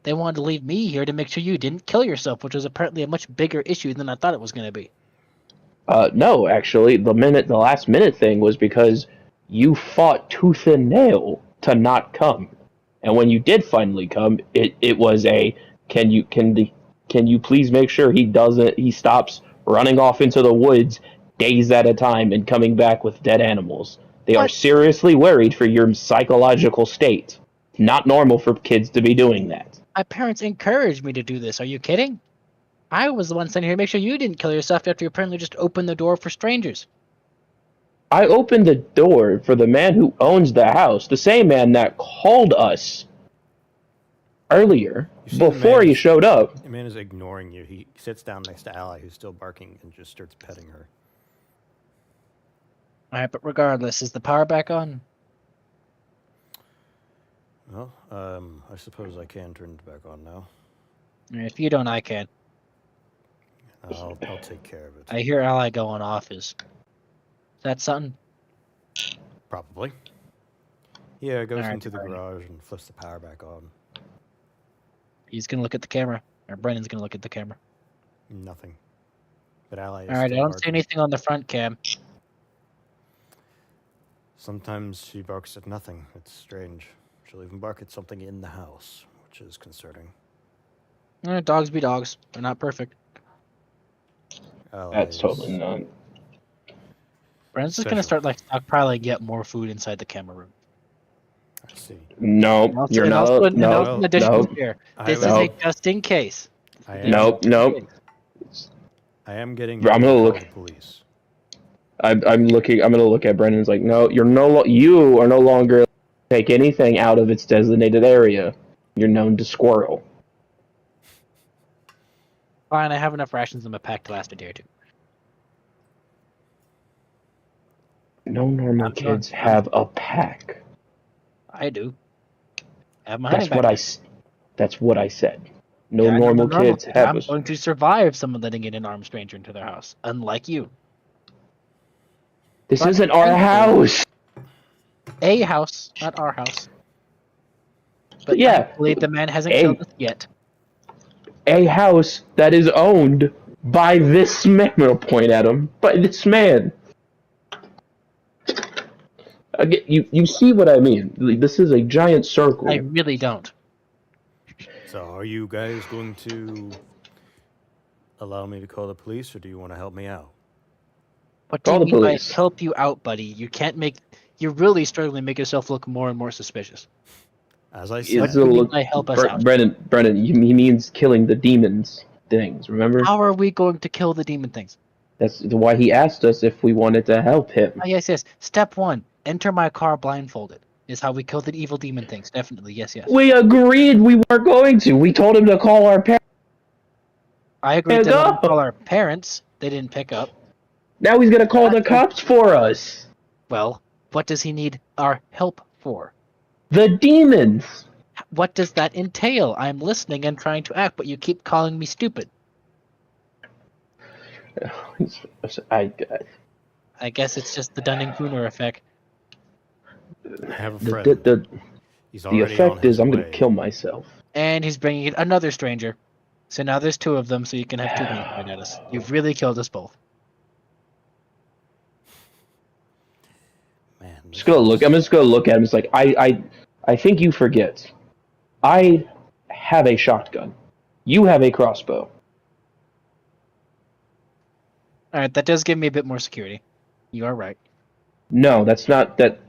They wanted to leave me here to make sure you didn't kill yourself, which was apparently a much bigger issue than I thought it was going to be. No, actually, the last minute thing was because you fought tooth and nail to not come, and when you did finally come, it was a can you please make sure he stops running off into the woods days at a time and coming back with dead animals. They are seriously worried for your psychological state. It's not normal for kids to be doing that. My parents encouraged me to do this. Are you kidding? I was the one sitting here to make sure you didn't kill yourself after you apparently just opened the door for strangers. I opened the door for the man who owns the house, the same man that called us earlier, before he showed up. The man is ignoring you. He sits down next to Ally, who's still barking, and just starts petting her. Alright, but regardless, is the power back on? Well, I suppose I can turn it back on now. If you don't, I can. I'll take care of it. I hear ally going off. Is that something? Probably. Yeah, goes Alright, into the alright. garage and flips the power back on. He's gonna look at the camera, or Brennan's gonna look at the camera. Nothing. But Ally is All right, I still don't see barking. anything on the front cam. Sometimes she barks at nothing. It's strange. She'll even bark at something in the house, which is concerning. Dogs be dogs. They're not perfect. Ally That's is totally not. Brennan's just gonna special. start stockpiling and get more food inside the camera room. I see. No, you're And not. also an No, additional no, share. I This is will- a no. just in case. I am, Nope, nope. I am getting I'm ready gonna to look. call the police. I'm looking. I'm gonna look at Brendan's like, no, you're no. You are no longer take anything out of its designated area. You're known to squirrel. Fine, I have enough rations in my pack to last a day or two. No normal I'm kids done. have a pack. I do. I have my hunting That's what backpack. That's what I said. No Yeah, I know normal the normal kids kids. have I'm a. going to survive someone letting in an armed stranger into their house, unlike you. This But isn't our thankfully- house. A house, not our house. But Yeah, thankfully the man hasn't A- killed us yet. a house that is owned by this man. I'm gonna point at him. By this man. Again, you see what I mean? Like, this is a giant circle. I really don't. So, are you guys going to allow me to call the police, or do you want to help me out? What do you Call the mean by police. help you out, buddy? You can't make. You're really struggling to make yourself look more and more suspicious. As I It's said, What do you mean by help us out? Brennan, he means killing the demons things, remember? How are we going to kill the demon things? That's why he asked us if we wanted to help him. Oh, yes. Step 1: enter my car blindfolded. Is how we kill the evil demon things. Definitely, yes. We agreed we weren't going to. We told him to call our parents. I agreed to let him call our parents. They didn't pick up. Now he's gonna call the cops for us. Well, what does he need our help for? The demons. What does that entail? I'm listening and trying to act, but you keep calling me stupid. I guess it's just the Dunning-Kruger effect. I have a friend. He's The already on effect his is I'm gonna way. kill myself. And he's bringing in another stranger. So now there's 2 of them, so you can have 2 guns pointed at us. You've really killed us both. Man, I'm just gonna look at him. It's like I think you forget. I have a shotgun. You have a crossbow. Alright, that does give me a bit more security. You are right. No, that's not that.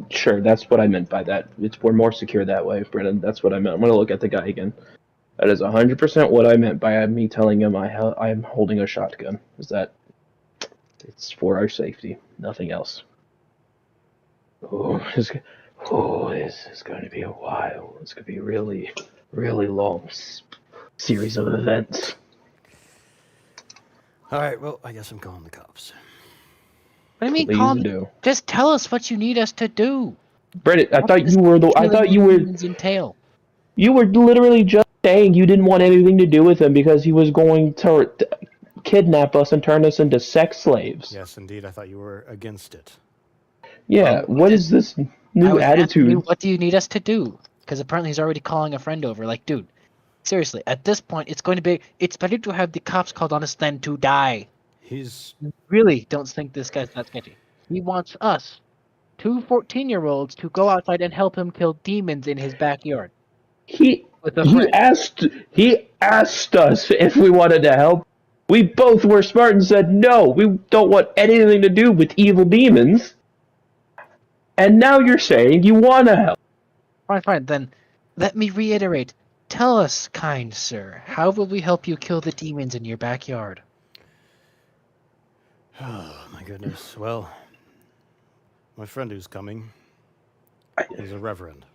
Sure, that's what I meant by that. We're more secure that way, Brennan. That's what I meant. I'm gonna look at the guy again. That is 100% what I meant by me telling him I am holding a shotgun. Is that it's for our safety, nothing else. This is going to be a while. It's going to be a really, really long series of events. All right, well, I guess I'm calling the cops. What do you mean, Please call me? do. Just tell us what you need us to do. Brennan, I What thought does you were killing demons entail? you were literally just saying you didn't want anything to do with him because he was going to kidnap us and turn us into sex slaves. Yes, indeed. I thought you were against it. Yeah, what is this new I was asking you, attitude? what do you need us to do? Because apparently he's already calling a friend over. Like, dude, seriously, at this point, it's better to have the cops called on us than to die. He's Really don't think this guy's that sketchy. He wants us, 2 14-year-olds, to go outside and help him kill demons in his backyard. He With a friend. asked us if we wanted to help. We both were smart and said no. We don't want anything to do with evil demons. And now you're saying you want to help. Fine, then let me reiterate. Tell us, kind sir, how will we help you kill the demons in your backyard? oh my goodness. Well, my friend who's coming, he's a reverend.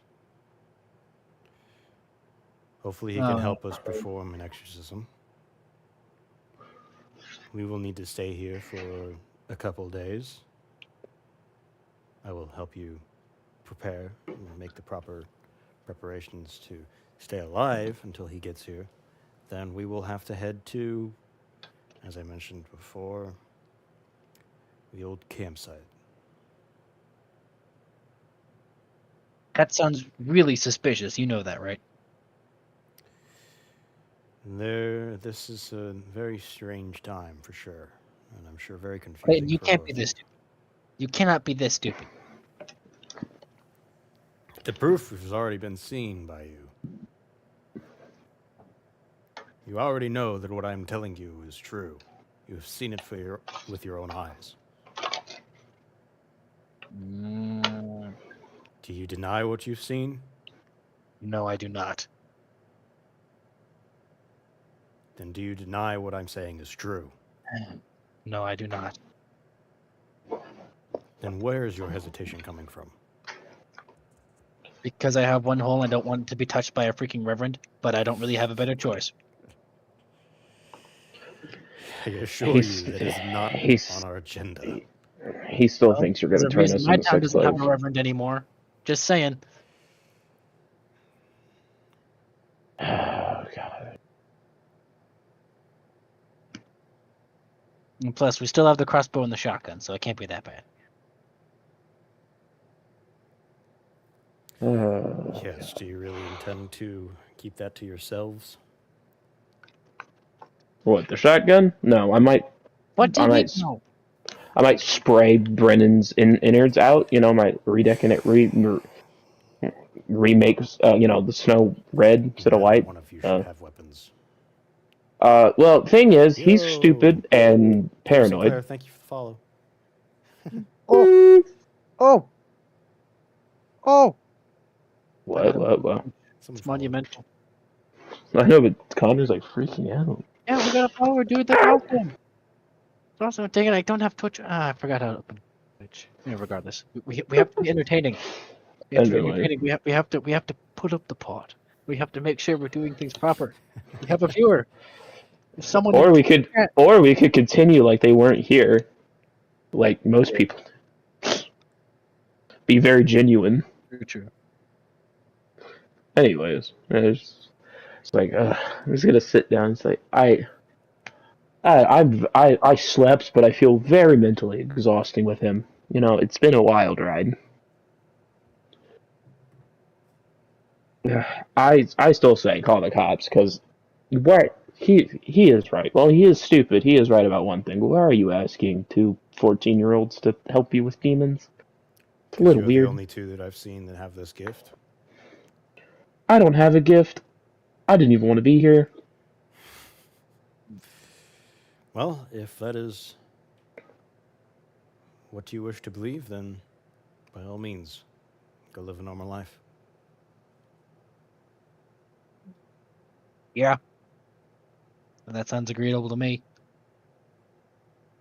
Hopefully he can help us perform an exorcism. We will need to stay here for a couple days. I will help you prepare and make the proper preparations to stay alive until he gets here. Then we will have to head to as I mentioned before, the old campsite. That sounds really suspicious. You know that, right? This is a very strange time for sure, and I'm sure very confusing. Clayton, you for can't both be of this stupid. You cannot be this stupid. The proof has already been seen by you. You already know that what I'm telling you is true. You've seen it with your own eyes. Mm, Do you deny what you've seen? no, I do not. Then do you deny what I'm saying is true? No, I do not. Then where is your hesitation coming from? Because I have one hole and I don't want it to be touched by a freaking reverend, but I don't really have a better choice. I assure you that is not on our agenda. He still Well, thinks you're there's going to a turn reason us my into town sex doesn't have slaves. a reverend anymore. Just saying. Oh, God. And plus, we still have the crossbow and the shotgun, so it can't be that bad. Yes, do you really intend to keep that to yourselves? What, the shotgun? No, I might What do I you mean? might No. I might spray Brennan's innards out, might remake the snow red instead of Neither white. one of you should have weapons. Well, thing is, he's Yo. stupid and Sinclair, paranoid. thank you for the follow. Oh! Oh! Oh! What? Someone It's followed. monumental. I know, but Connor's like freaking out. Yeah, we got a follower, dude. They're broken. It's also taking. I don't have Twitch. I forgot how to open Twitch. Yeah, regardless, we have to be entertaining. We have to be Anyway. entertaining. We have to put up the pot. We have to make sure we're doing things proper. We have a viewer. If someone Or we could continue like they weren't here, like most people. Be very genuine. Very true. Anyways, it's like I'm just gonna sit down and say I slept, but I feel very mentally exhausting with him. It's been a wild ride. I still say call the cops because he is right. Well, he is stupid. He is right about one thing. Why are you asking two 14-year-olds to help you with demons? It's a little You're weird. the only two that I've seen that have this gift. I don't have a gift. I didn't even want to be here. Well, if that is what you wish to believe, then by all means, go live a normal life. Yeah. That sounds agreeable to me.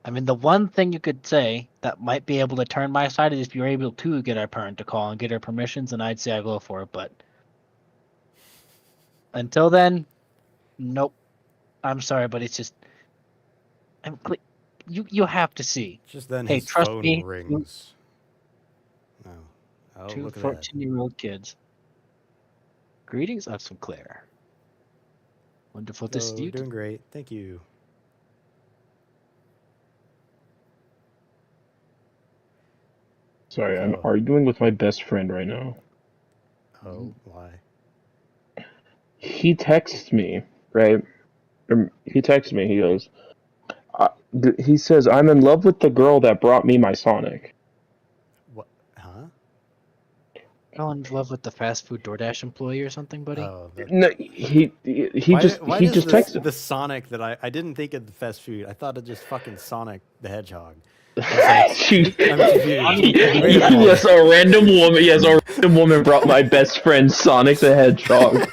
I mean, the one thing you could say that might be able to turn my side is if you're able to get our parent to call and get her permissions, and I'd say I go for it. But until then, nope. I'm sorry, but it's just you have to see. Just then Hey, his trust phone me, rings. Oh, two look at that. 14-year-old kids. Greetings, of Sinclair. Wonderful to see you. Doing great. Thank you. Sorry, I'm arguing with my best friend right now. Oh, why? He texts me, right? He texts me. He goes, he says, I'm in love with the girl that brought me my Sonic. What? Huh? Fell in love with the fast food DoorDash employee or something, buddy? Oh, No, he just texted. The Sonic that I didn't think of the fast food. I thought of just fucking Sonic the Hedgehog. Yes, Yes, a random woman brought my best friend Sonic the Hedgehog.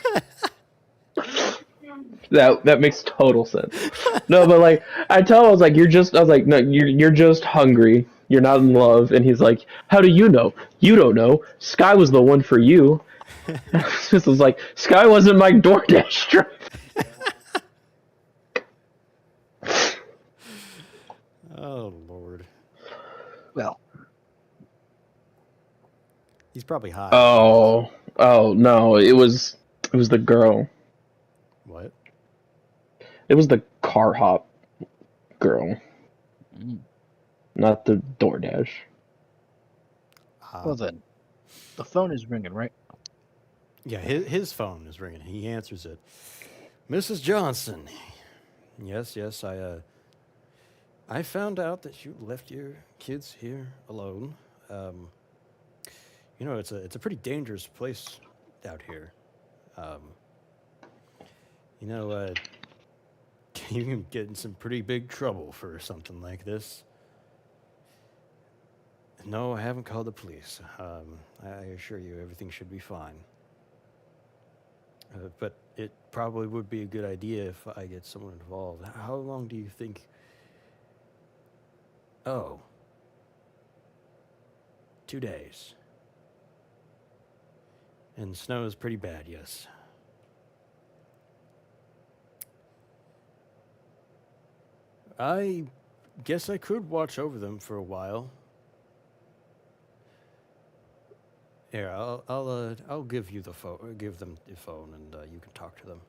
That makes total sense. No, but like I was like, no, you're just hungry. You're not in love. And he's like, how do you know? You don't know. Sky was the one for you. This was like, Sky wasn't my DoorDash driver. Oh Lord. Well, he's probably high. Oh no! It was the girl. What? It was the car hop. girl, Mm. not the DoorDash. Well then, the phone is ringing, right? Yeah, his phone is ringing. He answers it. Mrs. Johnson. Yes, I found out that you left your kids here alone. It's a pretty dangerous place out here. Um, you know, uh, you can get in some pretty big trouble for something like this. No, I haven't called the police. I assure you, everything should be fine. But it probably would be a good idea if I get someone involved. How long do you think? Oh, 2 days. And snow is pretty bad, yes. I guess I could watch over them for a while. Here, I'll give you the phone. Give them the phone, and you can talk to them.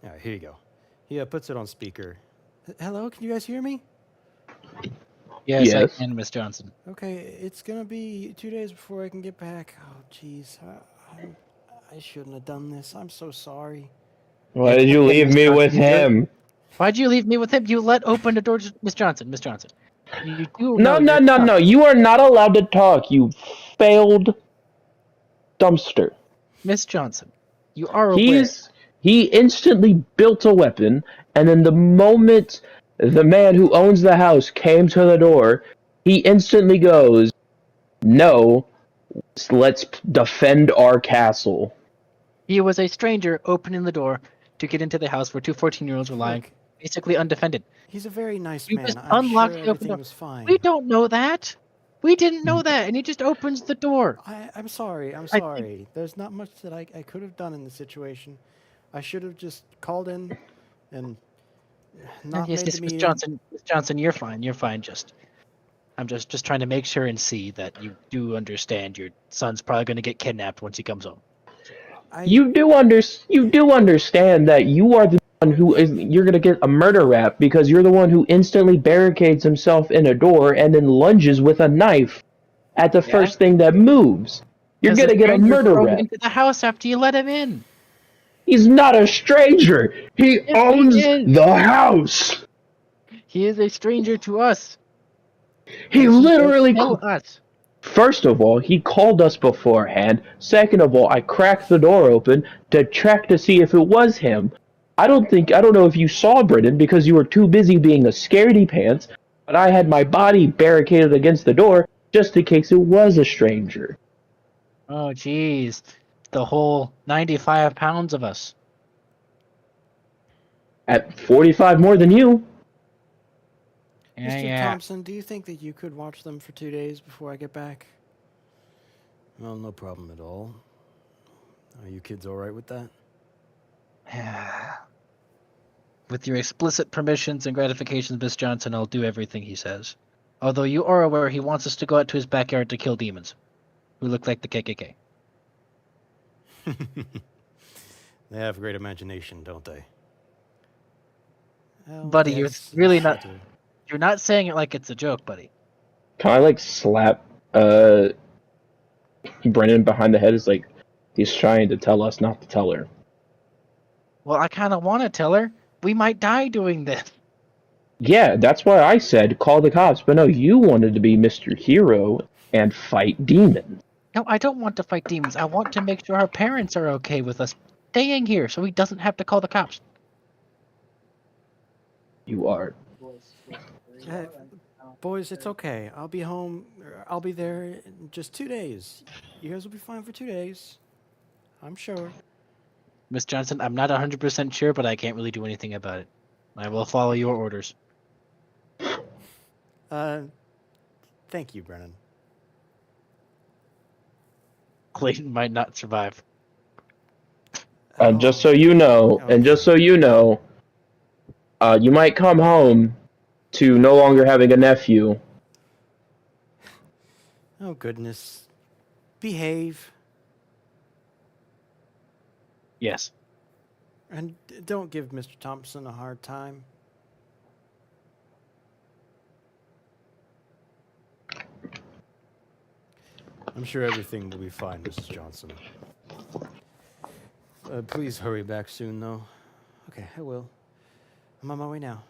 All right, here you go. He puts it on speaker. Hello, can you guys hear me? Yes, I Yes. can, Miss Johnson. Okay, it's gonna be 2 days before I can get back. Oh, jeez, I shouldn't have done this. I'm so sorry. Why did you Okay, leave Miss me with Johnson, him? Why'd you leave me with him? You let open the door to Miss Johnson. Miss Johnson, you do No, know no, you're no, tough. no. You are not allowed to talk, you failed dumpster. Miss Johnson, you are aware. He instantly built a weapon, and then the moment the man who owns the house came to the door, he instantly goes, "No, let's defend our castle." He was a stranger opening the door to get into the house where two 14-year-olds were lying, Look, basically undefended. he's a very nice He man. just I'm unlocked sure the open everything door. was fine. We don't know that. We didn't know that, and he just opens the door. I'm sorry. I'm I think- sorry. There's not much that I could have done in the situation. I should have just called in and not yes, made yes, the Miss meeting. Johnson. Miss Johnson, you're fine. You're fine. I'm just trying to make sure and see that you do understand your son's probably going to get kidnapped once he comes home. You do understand that you are the one who is you're gonna get a murder rap because you're the one who instantly barricades himself in a door and then lunges with a knife at the Yeah? first thing that moves. You're 'Cause gonna the get a stranger murder broke rap. into the house after you let him in. He's not a stranger. He Yes, owns he is. the house. He is a stranger to us. He And he will literally kill us. First of all, he called us beforehand. Second of all, I cracked the door open to check to see if it was him. I don't know if you saw Brennan because you were too busy being a scaredy pants, but I had my body barricaded against the door just in case it was a stranger. Oh, jeez. The whole 95 pounds of us. At 45 more than you. Yeah, Mr. yeah. Thompson, do you think that you could watch them for 2 days before I get back? Well, no problem at all. Are you kids all right with that? With your explicit permissions and gratifications, Miss Johnson, I'll do everything he says. Although you are aware he wants us to go out to his backyard to kill demons who look like the KKK. They have great imagination, don't they? Well, Buddy, you're yes, really yes, they not. do. You're not saying it like it's a joke, buddy. Can I slap Brennan behind the head? Is he's trying to tell us not to tell her. Well, I kind of want to tell her. We might die doing this. Yeah, that's why I said call the cops. But no, you wanted to be Mr. Hero and fight demons. No, I don't want to fight demons. I want to make sure our parents are okay with us staying here so he doesn't have to call the cops. You are. Boys, it's okay. I'll be home. I'll be there in just 2 days. You guys will be fine for 2 days. I'm sure. Miss Johnson, I'm not 100% sure, but I can't really do anything about it. I will follow your orders. Thank you, Brennan. Clayton might not survive. Just so you know, and just so you know, you might come home to no longer having a nephew. Oh, goodness. Behave. Yes. And don't give Mr. Thompson a hard time. I'm sure everything will be fine, Mrs. Johnson. Please hurry back soon, though. Okay, I will. I'm on my way now.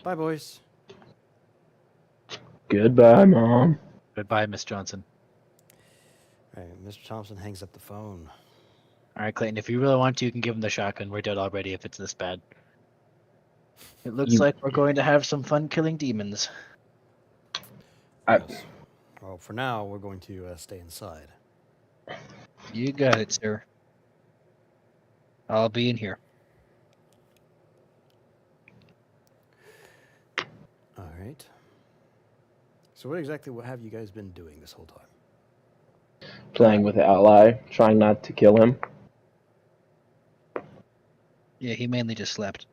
Bye, boys. Goodbye, Mom. Goodbye, Miss Johnson. All right, Mr. Thompson hangs up the phone. All right, Clayton, if you really want to, you can give him the shotgun. We're dead already if it's this bad. It looks like we're going to have some fun killing demons. Yes. Well, for now, we're going to stay inside. You got it, sir. I'll be in here. All right. So what have you guys been doing this whole time? Playing with the ally, trying not to kill him. Yeah, he mainly just slept.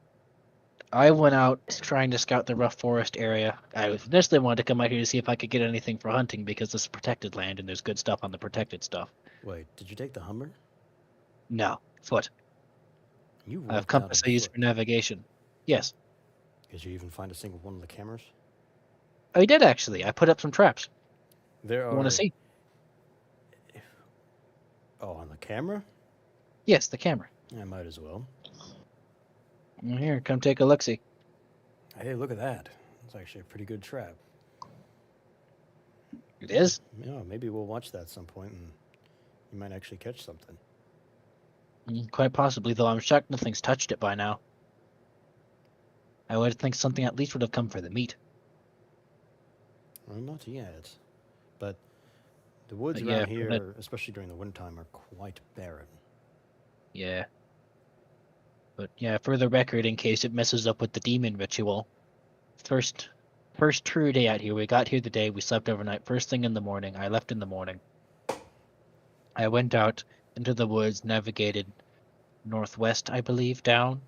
I went out trying to scout the rough forest area. I initially wanted to come out here to see if I could get anything for hunting because this is protected land and there's good stuff on the protected stuff. Wait, did you take the Hummer? No, foot. You I have walked out compass on I use foot. for navigation. Yes. Did you even find a single one of the cameras? I did actually. I put up some traps. There are. You want to see? Oh, on the camera? Yes, the camera. I might as well. Here, come take a look-see. Hey, look at that. It's actually a pretty good trap. It is? Yeah, maybe we'll watch that at some point and you might actually catch something. Quite possibly, though I'm shocked nothing's touched it by now. I would think something at least would have come for the meat. Well, not yet. But the woods But yeah, around for here, that- especially during the wintertime, are quite barren. Yeah. But yeah, for the record, in case it messes up with the demon ritual, first true day out here. We got here the day, we slept overnight. First thing in the morning, I left in the morning. I went out into the woods, navigated northwest, I believe, down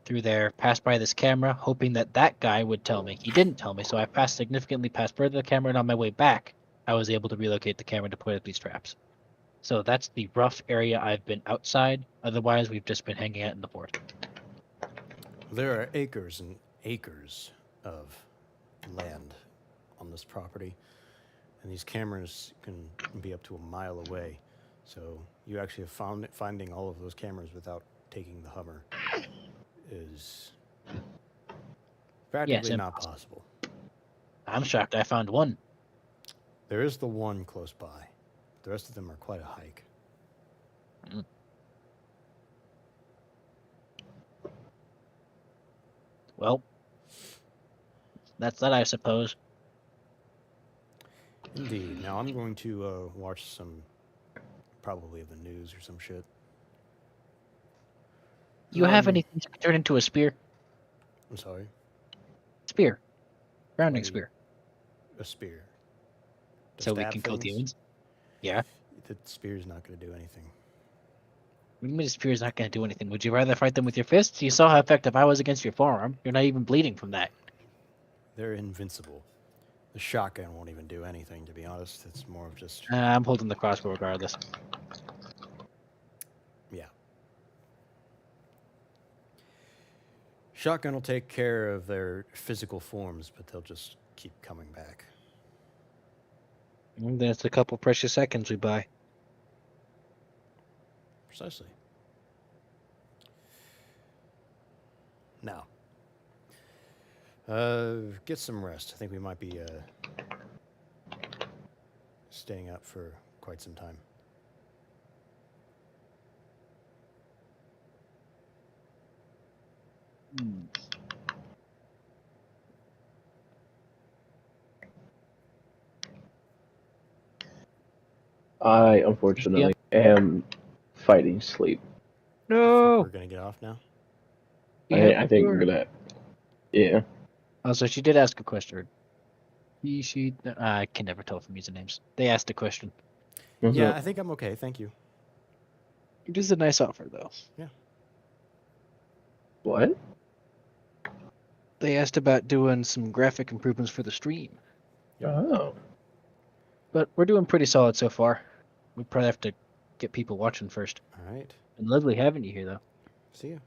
through there, passed by this camera, hoping that guy would tell me. He didn't tell me, so I significantly past further the camera, and on my way back, I was able to relocate the camera to put up these traps. So that's the rough area I've been outside. Otherwise, we've just been hanging out in the fort. There are acres and acres of land on this property, and these cameras can be up to a mile away. So you actually have finding all of those cameras without taking the Hummer is practically not possible. I'm shocked I found one. There is the one close by. The rest of them are quite a hike. Well, that's that, I suppose. Indeed. Now I'm going to watch some, probably the news or some shit. You have anything to turn into a spear? I'm sorry? Spear. Grounding Like spear. A spear. To So we stab can kill things? demons? Yeah. The spear's not going to do anything. What do you mean a spear's not going to do anything? Would you rather fight them with your fists? You saw how effective I was against your forearm. You're not even bleeding from that. They're invincible. The shotgun won't even do anything, to be honest. It's more of just... I'm holding the crossbow regardless. Yeah. Shotgun will take care of their physical forms, but they'll just keep coming back. And that's a couple precious seconds we buy. Precisely. Now, get some rest. I think we might be staying up for quite some time. I, unfortunately, am fighting sleep. No! We're going to get off now? I think we're gonna... Yeah. Also, she did ask a question. I can never tell from usernames. They asked a question. What's Yeah, up? I think I'm okay. Thank you. It is a nice offer, though. What? They asked about doing some graphic improvements for the stream. Oh. But we're doing pretty solid so far. We probably have to get people watching first. All right. And lovely having you here, though. See you.